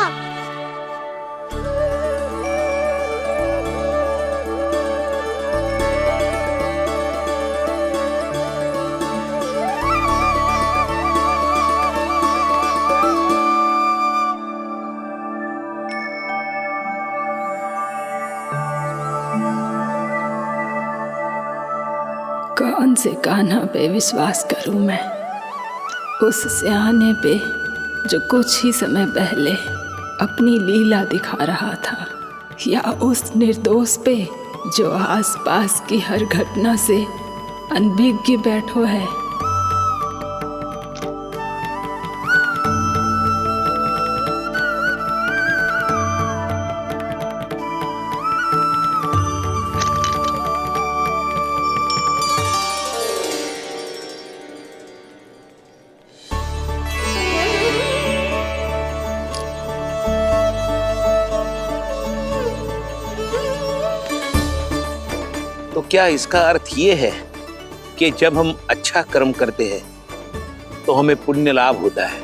कौन से कान्हा पे विश्वास करूं मैं? उस सियाने पे जो कुछ ही समय पहले अपनी लीला दिखा रहा था, या उस निर्दोष पे जो आसपास की हर घटना से अनभिज्ञ बैठो है? तो क्या इसका अर्थ ये है कि जब हम अच्छा कर्म करते हैं तो हमें पुण्य लाभ होता है,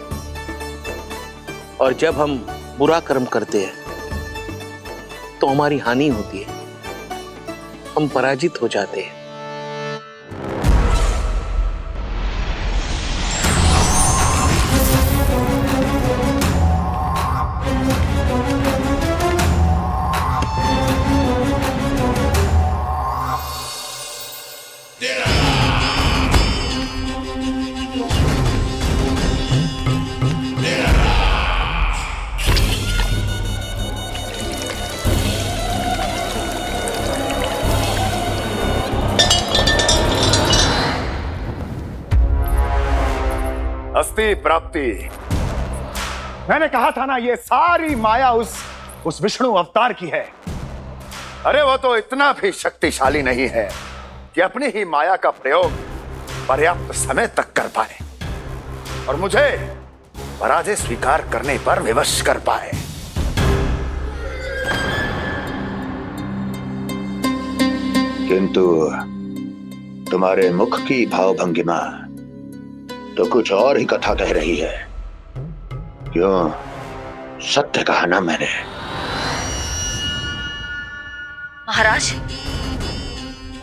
और जब हम बुरा कर्म करते हैं तो हमारी हानि होती है, हम पराजित हो जाते हैं? अस्ति प्राप्ति। मैंने कहा था ना, ये सारी माया उस विष्णु अवतार की है। अरे वो तो इतना भी शक्तिशाली नहीं है कि अपनी ही माया का प्रयोग पर्याप्त समय तक कर पाए और मुझे पराजय स्वीकार करने पर विवश कर पाए। किंतु तुम्हारे मुख की भावभंगिमा तो कुछ और ही कथा कह रही है। क्यों? सत्य कहा ना मैंने। महाराज,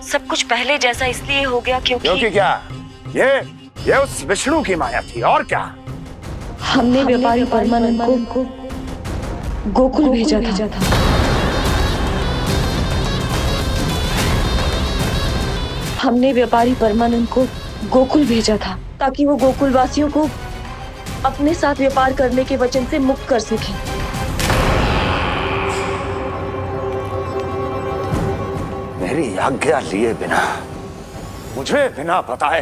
सब कुछ पहले जैसा इसलिए हो गया क्योंकि क्या? ये उस विष्णु की माया थी, और क्या? हमने व्यापारी परमानंद को गोकुल भेजा था। हमने व्यापारी परमानंद को गोकुल भेजा था ताकि वो गोकुल वासियों को अपने साथ व्यापार करने के वचन से मुक्त कर सके। मेरी आज्ञा लिए बिना, मुझे बिना बताए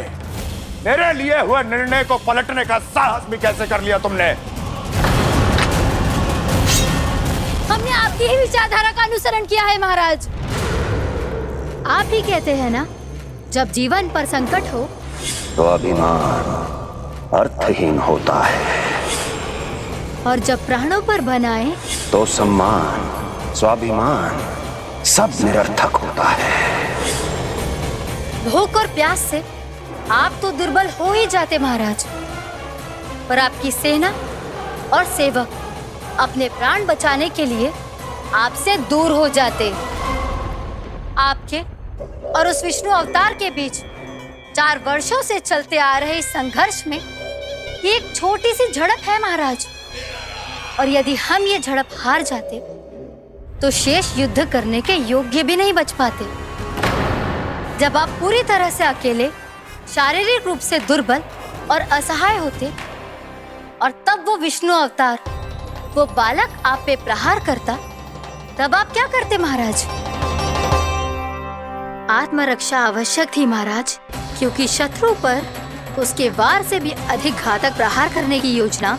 मेरे लिए हुए निर्णय को पलटने का साहस भी कैसे कर लिया तुमने? हमने आपकी ही विचारधारा का अनुसरण किया है महाराज। आप ही कहते हैं ना, जब जीवन पर संकट हो तो अभिमान अर्थहीन होता है, और जब प्राणों पर बनाए तो सम्मान स्वाभिमान सब निरर्थक होता है। भूख और प्यास से आप तो दुर्बल हो ही जाते महाराज, पर आपकी सेना और सेवक अपने प्राण बचाने के लिए आपसे दूर हो जाते। आपके और उस विष्णु अवतार के बीच 4 वर्षों से चलते आ रहे इस संघर्ष में ये एक छोटी सी झड़प है महाराज, और यदि हम ये झड़प हार जाते तो शेष युद्ध करने के योग्य भी नहीं बच पाते। जब आप पूरी तरह से अकेले, शारीरिक रूप से दुर्बल और असहाय होते, और तब वो विष्णु अवतार, वो बालक आप पे प्रहार करता, तब आप क्या करते महाराज? आत्मरक्षा आवश्यक थी महाराज, क्योंकि शत्रु पर उसके वार से भी अधिक घातक प्रहार करने की योजना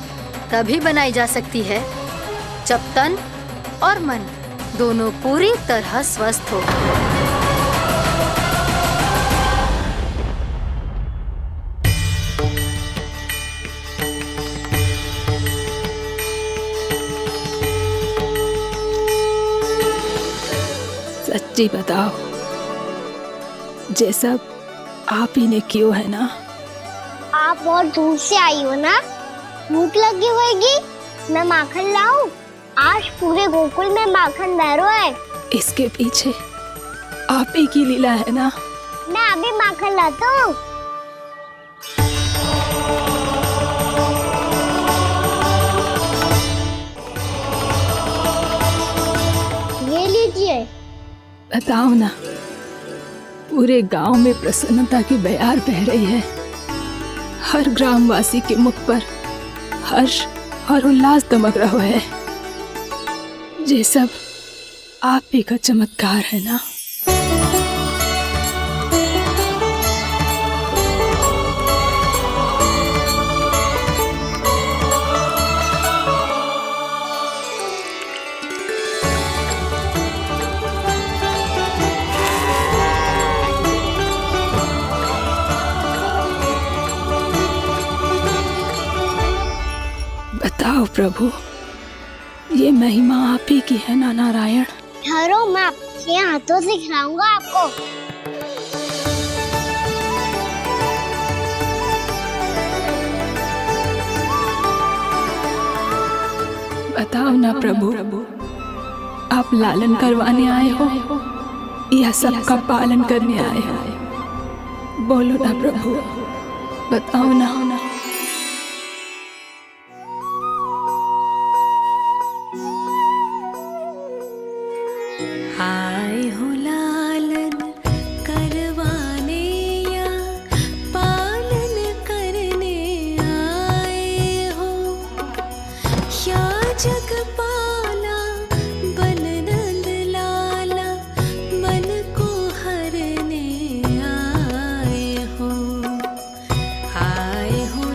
तभी बनाई जा सकती है जब तन और मन दोनों पूरी तरह स्वस्थ हो। सच्ची बताओ, ये सब आप ही ने क्यों है ना? आप बहुत दूर से आई हो ना, भूख लगी होगी। मैं माखन लाऊं? आज पूरे गोकुल में माखन बह रहा है। इसके पीछे आप ही की लीला है ना? मैं अभी माखन लाता हूँ। ये लीजिए। बताओ ना, पूरे गांव में प्रसन्नता की बयार बह रही है। हर ग्रामवासी के मुख पर हर्ष और उल्लास दमक रहा है। ये सब आप ही का चमत्कार है ना? बताओ प्रभु, ये महिमा आप ही की है ना नारायण? ठहरो, मैं आपके हाथों से खिलाऊंगा आपको। बताओ ना प्रभु, आप लालन करवाने आए हो या सबका पालन करने आए हो? बोलो ना प्रभु, बताओ ना। आए हो लालन करवाने या पालन करने आए हो, या जगपाला बन नंद लाला मन को हरने आए हो। आए हो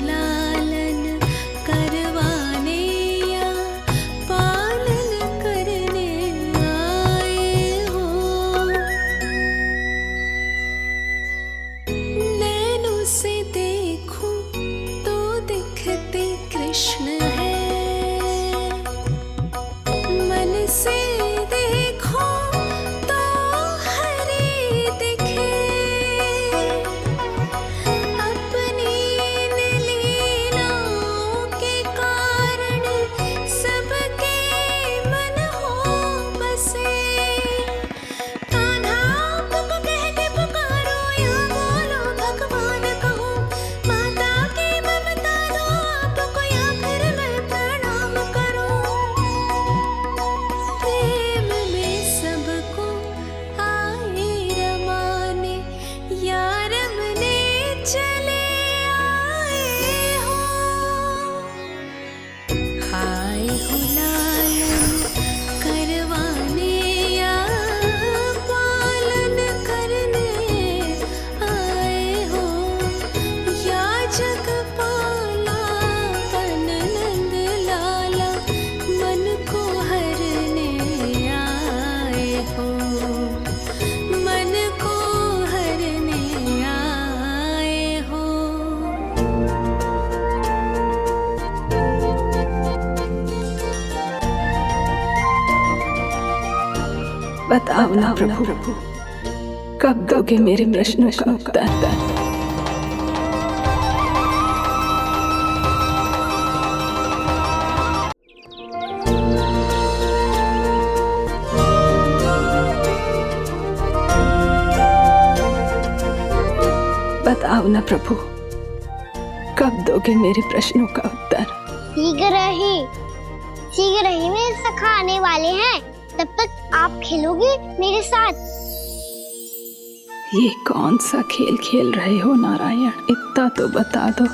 बताओ ना प्रभु, कब दोगे मेरे प्रश्नों का उत्तर? बताओ ना प्रभु, कब दोगे मेरे प्रश्नों का उत्तर? शीघ्र ही मेरे सखा आने वाले हैं, तब तक आप खेलोगे मेरे साथ। ये कौन सा खेल खेल रहे हो नारायण? इतना तो बता दो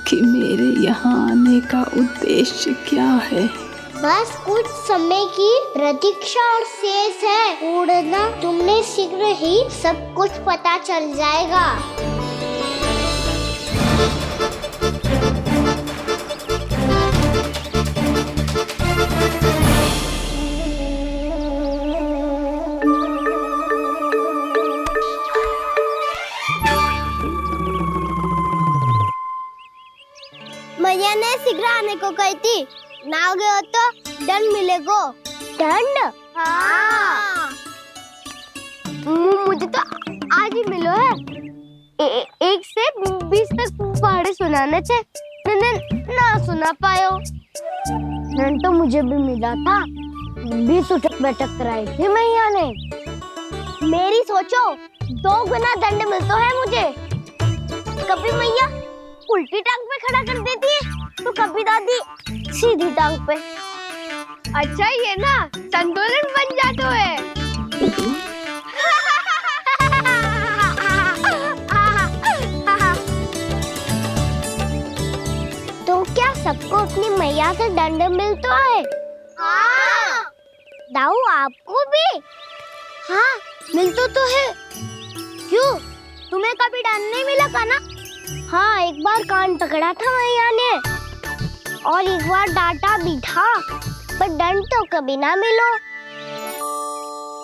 कि मेरे यहाँ आने का उद्देश्य क्या है? बस कुछ समय की प्रतीक्षा और शेष है। उड़ना तुमने शीघ्र ही सब कुछ पता चल जाएगा। मैया ने शीघ्र आने को कही थी, ना हो गए हो तो दंड मिलेगा। दंड? हाँ। मुझे तो आज ही मिलो है। 1 से 20 तक पहाड़े सुनाने थे, ना सुना पायो। दंड तो मुझे भी मिला था, 20 उठक बैठक कराई थी मैया ने। मेरी सोचो, 2 गुना दंड मिलता है मुझे। कभी मैया उल्टी टांग पे खड़ा कर देती है, तो कभी दादी सीधी टांग पे। अच्छा ये ना संतुलन बन जाता है। तो क्या सबको अपनी मैया से दंड मिलता है? हाँ। दाऊ आपको भी? हाँ मिलता तो है। क्यों, तुम्हें कभी दंड नहीं मिला का ना? हाँ, एक बार कान पकड़ा था मैया ने और एक बार डांटा भी था, पर दंड तो कभी ना मिलो।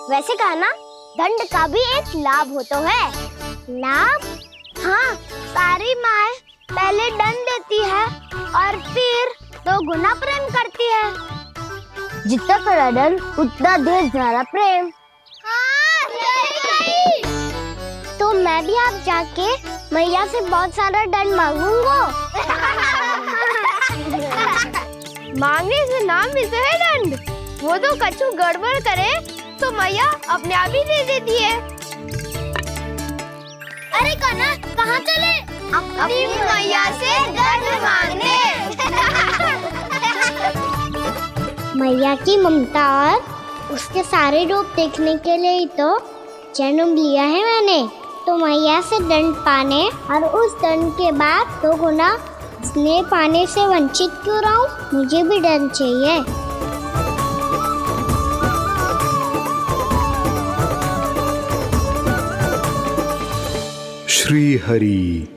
वैसे कहा ना, दंड का भी एक लाभ होता है। लाभ? हाँ, सारी माँ पहले दंड देती है और फिर 2 गुना प्रेम करती है। जितना बड़ा दंड उतना ढेर सारा प्रेम। हाँ, सही कही। तो मैं भी आप जाके मैया से बहुत सारा दंड मांगूंगा। मांगने से ना मिलता है दंड, वो तो कछु गड़बड़ करे तो मैया अपने आप ही दे देती है। अरे कना, कहाँ चले? अपनी मैया से दंड मांगने। मैया की ममता और उसके सारे रूप देखने के लिए ही तो जन्म लिया है मैंने। तो मैया से दंड पाने और उस दंड के बाद 2 गुना स्नेह पाने से वंचित क्यों रहूं? मुझे भी दंड चाहिए। श्री हरि,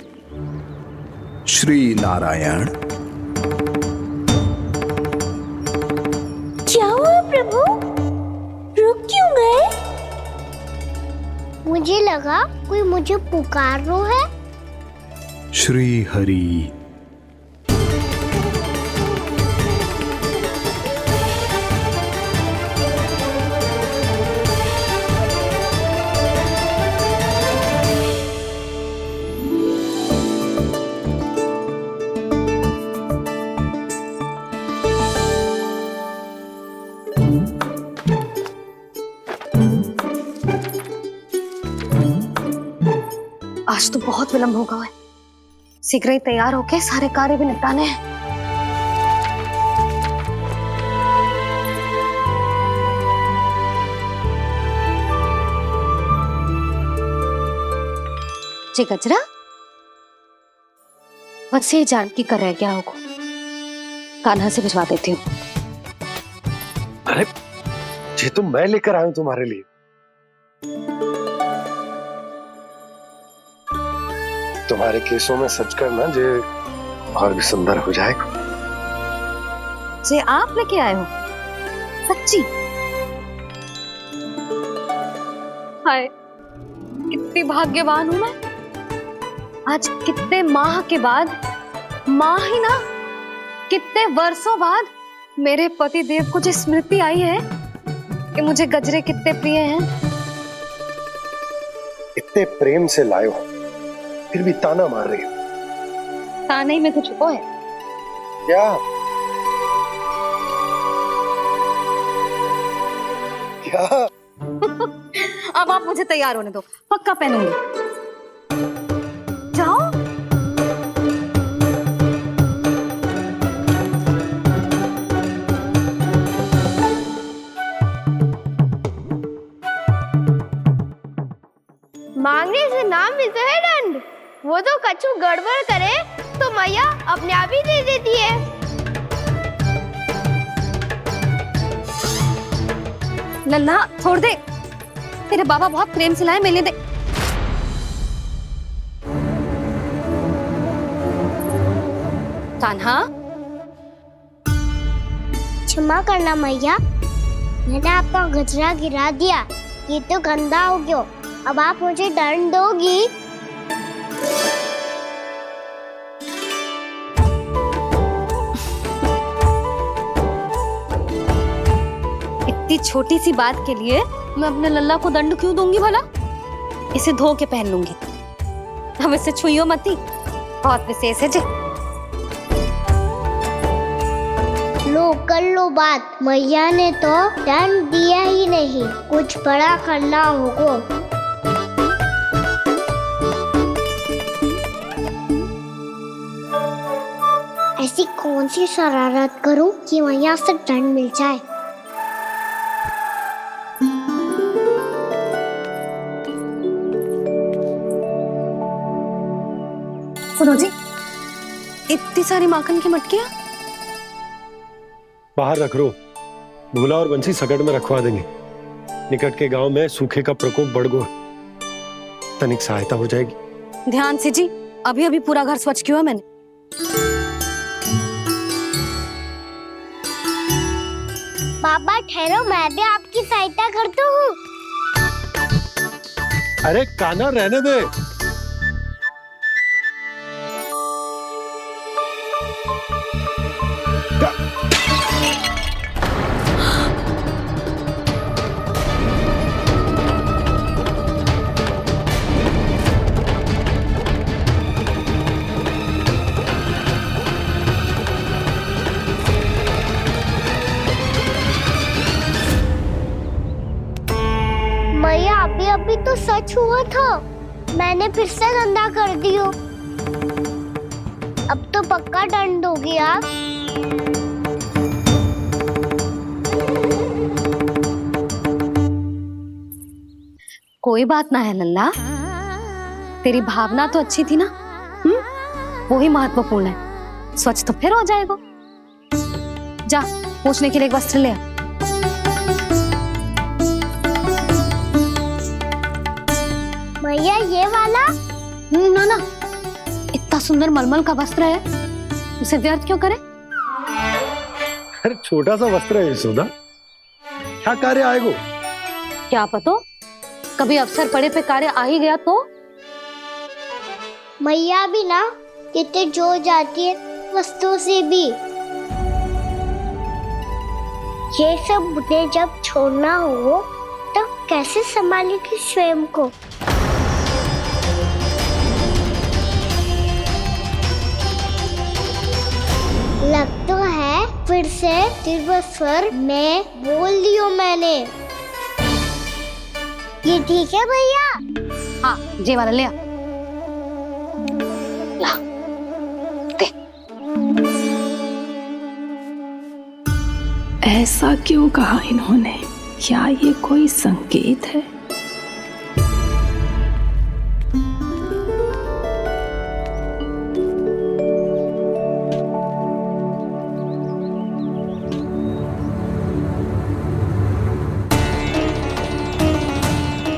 श्री नारायण। क्या हुआ प्रभु? रुक क्यों गए? मुझे लगा कोई मुझे पुकार रहा है। श्री हरि। आज तो बहुत विलंब होगा है। शीघ्र ही तैयार होके सारे कार्य भी निपटाने हैं। जी गजरा, बस ये जान की कर रह गया होगा, कान्हा से भिजवा देती हूँ। अरे ये तो मैं लेकर आया हूं तुम्हारे लिए। तुम्हारे केसों में सच करना जे और भी सुंदर हो जाएगा। जे आप लेके आए हो? सच्ची? हाय, कितनी भाग्यवान हूं मैं। आज कितने माह के बाद, माह ही ना, कितने वर्षों बाद मेरे पति देव को जो स्मृति आई है कि मुझे गजरे कितने प्रिय हैं। इतने प्रेम से लाए हो, फिर भी ताना मार रही हो। ताने में कुछ छुपो है क्या? क्या? अब आप मुझे तैयार होने दो, पक्का पहनूंगी। जाओ। मांगने से नाम मिलता है दंड। वो तो कछु गड़बड़ करे तो मैया अपने आप ही दे देती है। लल्ला छोड़ दे, तेरे बाबा बहुत प्रेम से लाए, मिलने दे। कान्हा, क्षमा करना मैया, मैंने आपका गजरा गिरा दिया, ये तो गंदा हो गया। अब आप मुझे दंड दोगी? इतनी छोटी सी बात के लिए मैं अपने लल्ला को दंड क्यों दूंगी भला? इसे धो के पहन लूंगी। हम इसे छुइयो मती, बहुत विशेष है जी। लो कर लो बात, मैया ने तो दंड दिया ही नहीं, कुछ बड़ा करना होगा। ऐसी कौन सी शरारत करूं कि मैया से दंड मिल जाए? सुनो जी, इतनी सारी माखन की मटकियां बाहर रख रो, भूला और बंसी सगड़ में रखवा देंगे। निकट के गांव में सूखे का प्रकोप बढ़ गया, तनिक सहायता हो जाएगी। ध्यान से जी, अभी अभी पूरा घर स्वच्छ किया मैंने। बाबा ठहरो, मैं भी आपकी सहायता करता हूँ। अरे कान्हा रहने दे। मैया अभी अभी तो सच हुआ था, मैंने फिर से गंदा कर दियो। अब तो पक्का दंड दोगी आप। कोई बात ना है लल्ला, तेरी भावना तो अच्छी थी ना, वही महत्वपूर्ण है। स्वच्छ तो फिर हो जाएगा। जा, पूछने के लिए एक वस्त्र ले आ। भैया ये वाला? ना ना, इतना सुंदर मलमल का वस्त्र है, उसे व्यर्थ क्यों करे? अरे छोटा सा वस्त्र है यशोदा, क्या कार्य आएगा? क्या पता, कभी अवसर पड़े पे कार्य आ ही गया तो। मैया भी ना कितने जो जाती है वस्तुओं से भी। ये सब मुझे जब छोड़ना हो तो कैसे संभालेगी स्वयं को? लग तो है फिर से तिरस्वर में बोल दियो मैंने। ये ठीक है भैया? हाँ, ये वाला ले आ। ला, दे। ऐसा क्यों कहा इन्होंने? क्या ये कोई संकेत है?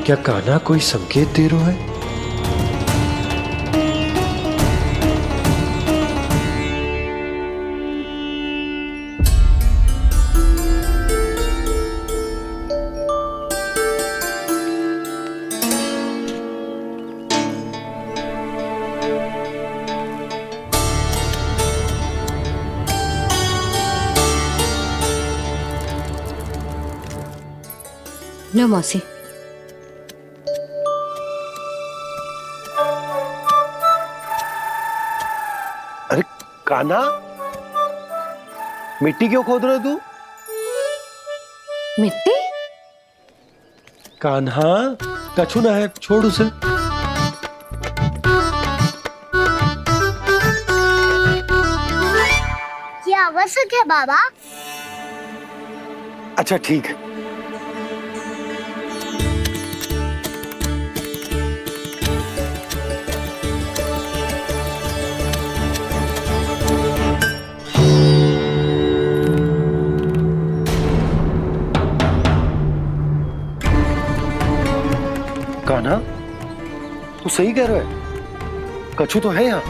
क्या कान्हा कोई संकेत दे रहा है? लो मौसी। अरे कान्हा, मिट्टी क्यों खोद रहे तू? मिट्टी? कान्हा, कछु ना है, छोड़ उसे। ये आवश्यक है बाबा। अच्छा ठीक है। कान्हा, तू सही कह रहा है, कछु तो है यहाँ।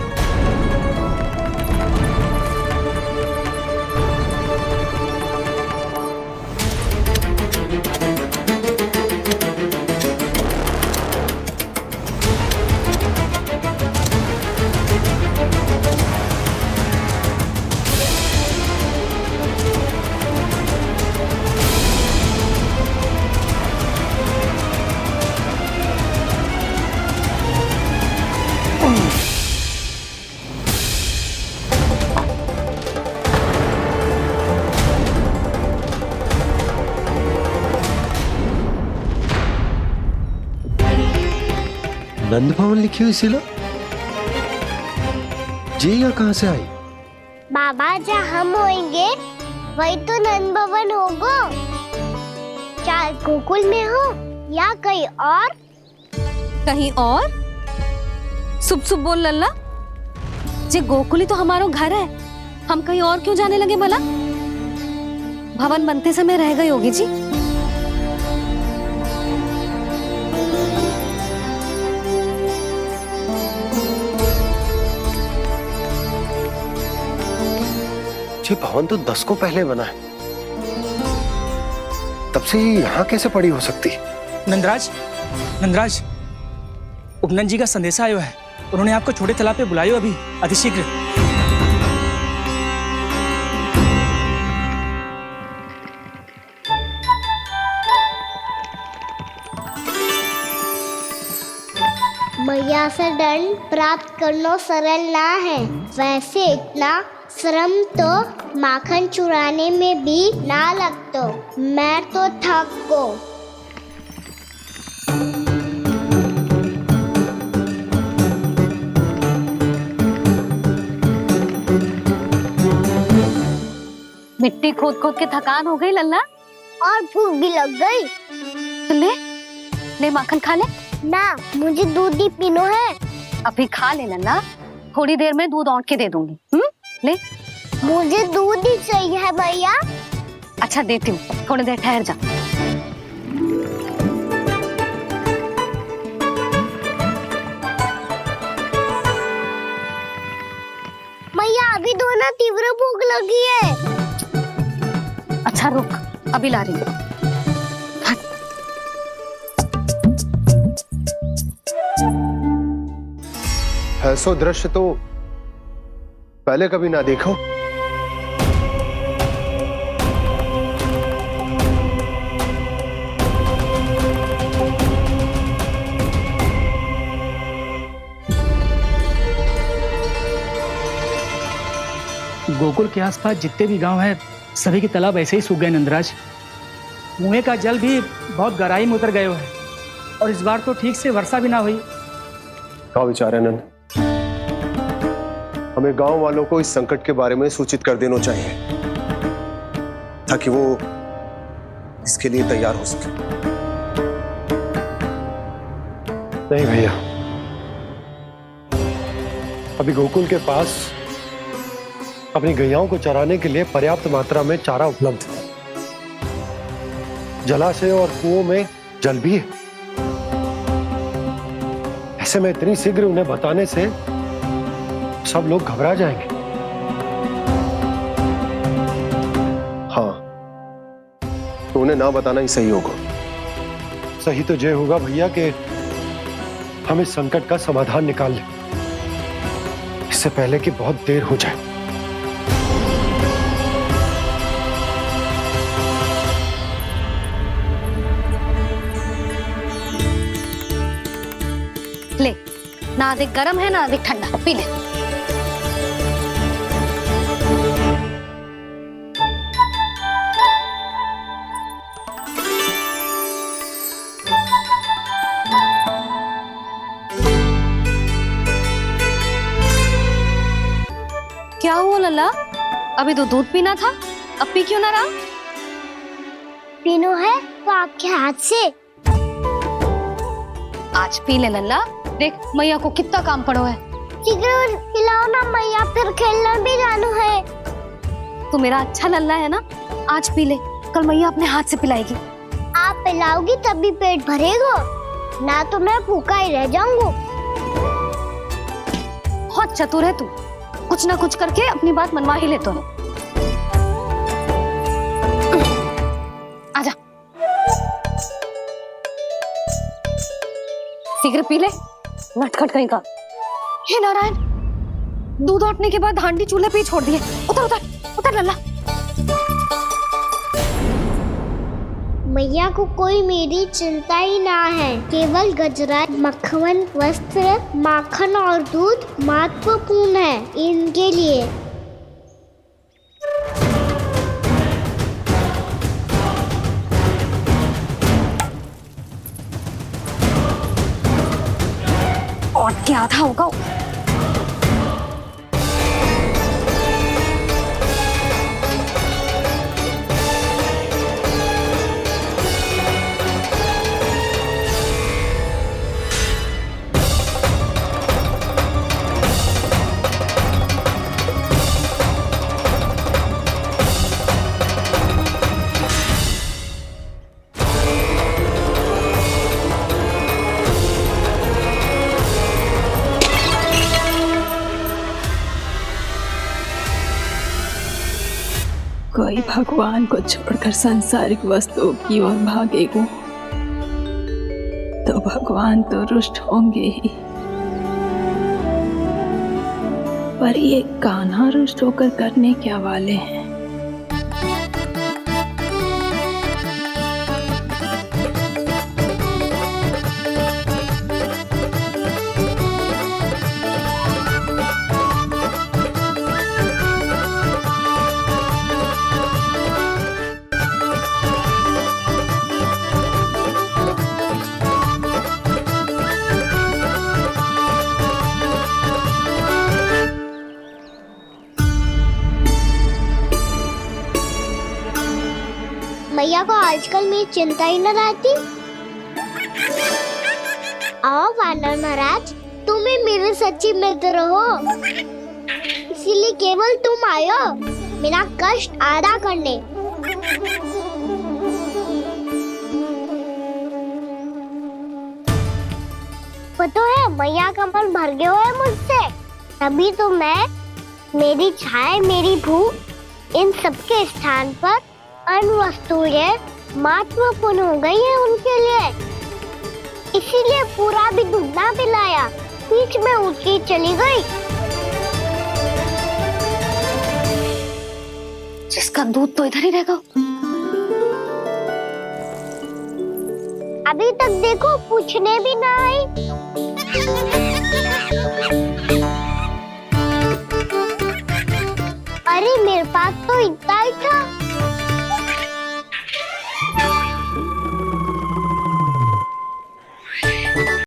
नंद भवन लिखी हुई सिला, जी यहाँ कहाँ से आई? बाबा जहाँ हम होंगे वही तो नंद भवन होगा। चाहे गोकुल में हो या कहीं और। कहीं और? सुब सुब बोल लल्ला। जे गोकुल ही तो हमारा घर है, हम कहीं और क्यों जाने लगे भला? भवन बनते समय रह गई होगी जी। ये भवन तो 10 को पहले बना है, तब से ही यहाँ कैसे पड़ी हो सकती? नंदराज, नंदराज, उपनंद जी का संदेशा आयो है। उन्होंने आपको छोटे तालाब पे बुलायो अभी, अतिशीघ्र। मैया से दंड प्राप्त करना सरल ना है। वैसे इतना श्रम तो माखन चुराने में भी ना लगतो। मैं तो थक गो। मिट्टी खोद खोद के थकान हो गई लल्ला, और भूख भी लग गई। तो ले ले माखन खा ले। ना, मुझे दूध ही पीनो है। अभी खा ले लल्ला, थोड़ी देर में दूध औंट के दे दूंगी। ले। मुझे दूध ही चाहिए है भैया। अच्छा देती हूँ, थोड़ी देर ठहर जा। मैया अभी दोनों तीव्र भूख लगी है। अच्छा रुक, अभी ला रही हूँ। ऐसा दृश्य तो पहले कभी ना देखो। गोकुल के आसपास जितने भी गांव हैं, सभी के तालाब ऐसे ही सूख गए नंदराज। कुएं का जल भी बहुत गहराई में उतर गए है, और इस बार तो ठीक से वर्षा भी ना हुई। क्या विचार है नंद? हमें गांव वालों को इस संकट के बारे में सूचित कर देना चाहिए, ताकि वो इसके लिए तैयार हो सके। नहीं भैया, अभी गोकुल के पास अपनी गैयाओं को चराने के लिए पर्याप्त मात्रा में चारा उपलब्ध है। जलाशय और कुओं में जल भी है। ऐसे में इतनी शीघ्र उन्हें बताने से सब लोग घबरा जाएंगे। हाँ, तो उन्हें ना बताना ही सही होगा। सही तो ये होगा भैया कि हम इस संकट का समाधान निकाल लें, इससे पहले कि बहुत देर हो जाए। ले, ना अधिक गर्म है ना अधिक ठंडा, पी ले। क्या हुआ लल्ला? अभी तो दूध पीना था, अब पी क्यों ना रहा? पीनो है तो आपके हाथ से। आज पी ले लल्ला, देख मैया को कितना काम पड़ो है। शीघ्र पिलाओ ना मैया, फिर खेलना भी जानो है। तू मेरा अच्छा लल्ला है ना, आज पी ले, कल मैया अपने हाथ से पिलाएगी। आप पिलाओगी तभी पेट भरेगा, ना तो मैं भूखा ही रह जाऊंगा। बहुत चतुर है तू, कुछ ना कुछ करके अपनी बात मनवा ही लेता है। आजा, शीघ्र पी ले, नटखट कहीं का। हे नारायण, दूध औटने के बाद हांडी चूल्हे पे ही छोड़ दिए। उतर उतर उतर लल्ला। मैया को कोई मेरी चिंता ही ना है, केवल गजरा, मक्खन, वस्त्र, माखन और दूध महत्वपूर्ण है इनके लिए। और क्या था होगा? कोई भगवान को छोड़कर सांसारिक वस्तुओं की ओर भागेगा तो भगवान तो रुष्ट होंगे ही, पर ये कान्हा रुष्ट होकर करने क्या वाले हैं? मैया को आजकल मेरी चिंता ही न रहती। आओ वानर महाराज, तुम ही मेरे सच्ची मित्र हो, इसीलिए केवल तुम आयो मेरा कष्ट आधा करने। पता है मैया का मन भर गया है मुझसे, तभी तो मैं, मेरी छाया, मेरी भूख, इन सबके स्थान पर अन्य वस्तुएं महत्वपूर्ण हो गई है उनके लिए, इसीलिए पूरा भी दूध ना पिलाया, बीच में उठ के चली गई। जिसका दूध तो इधर ही रहेगा। अभी तक देखो पूछने भी ना आई। अरे मेरे पास तो इतना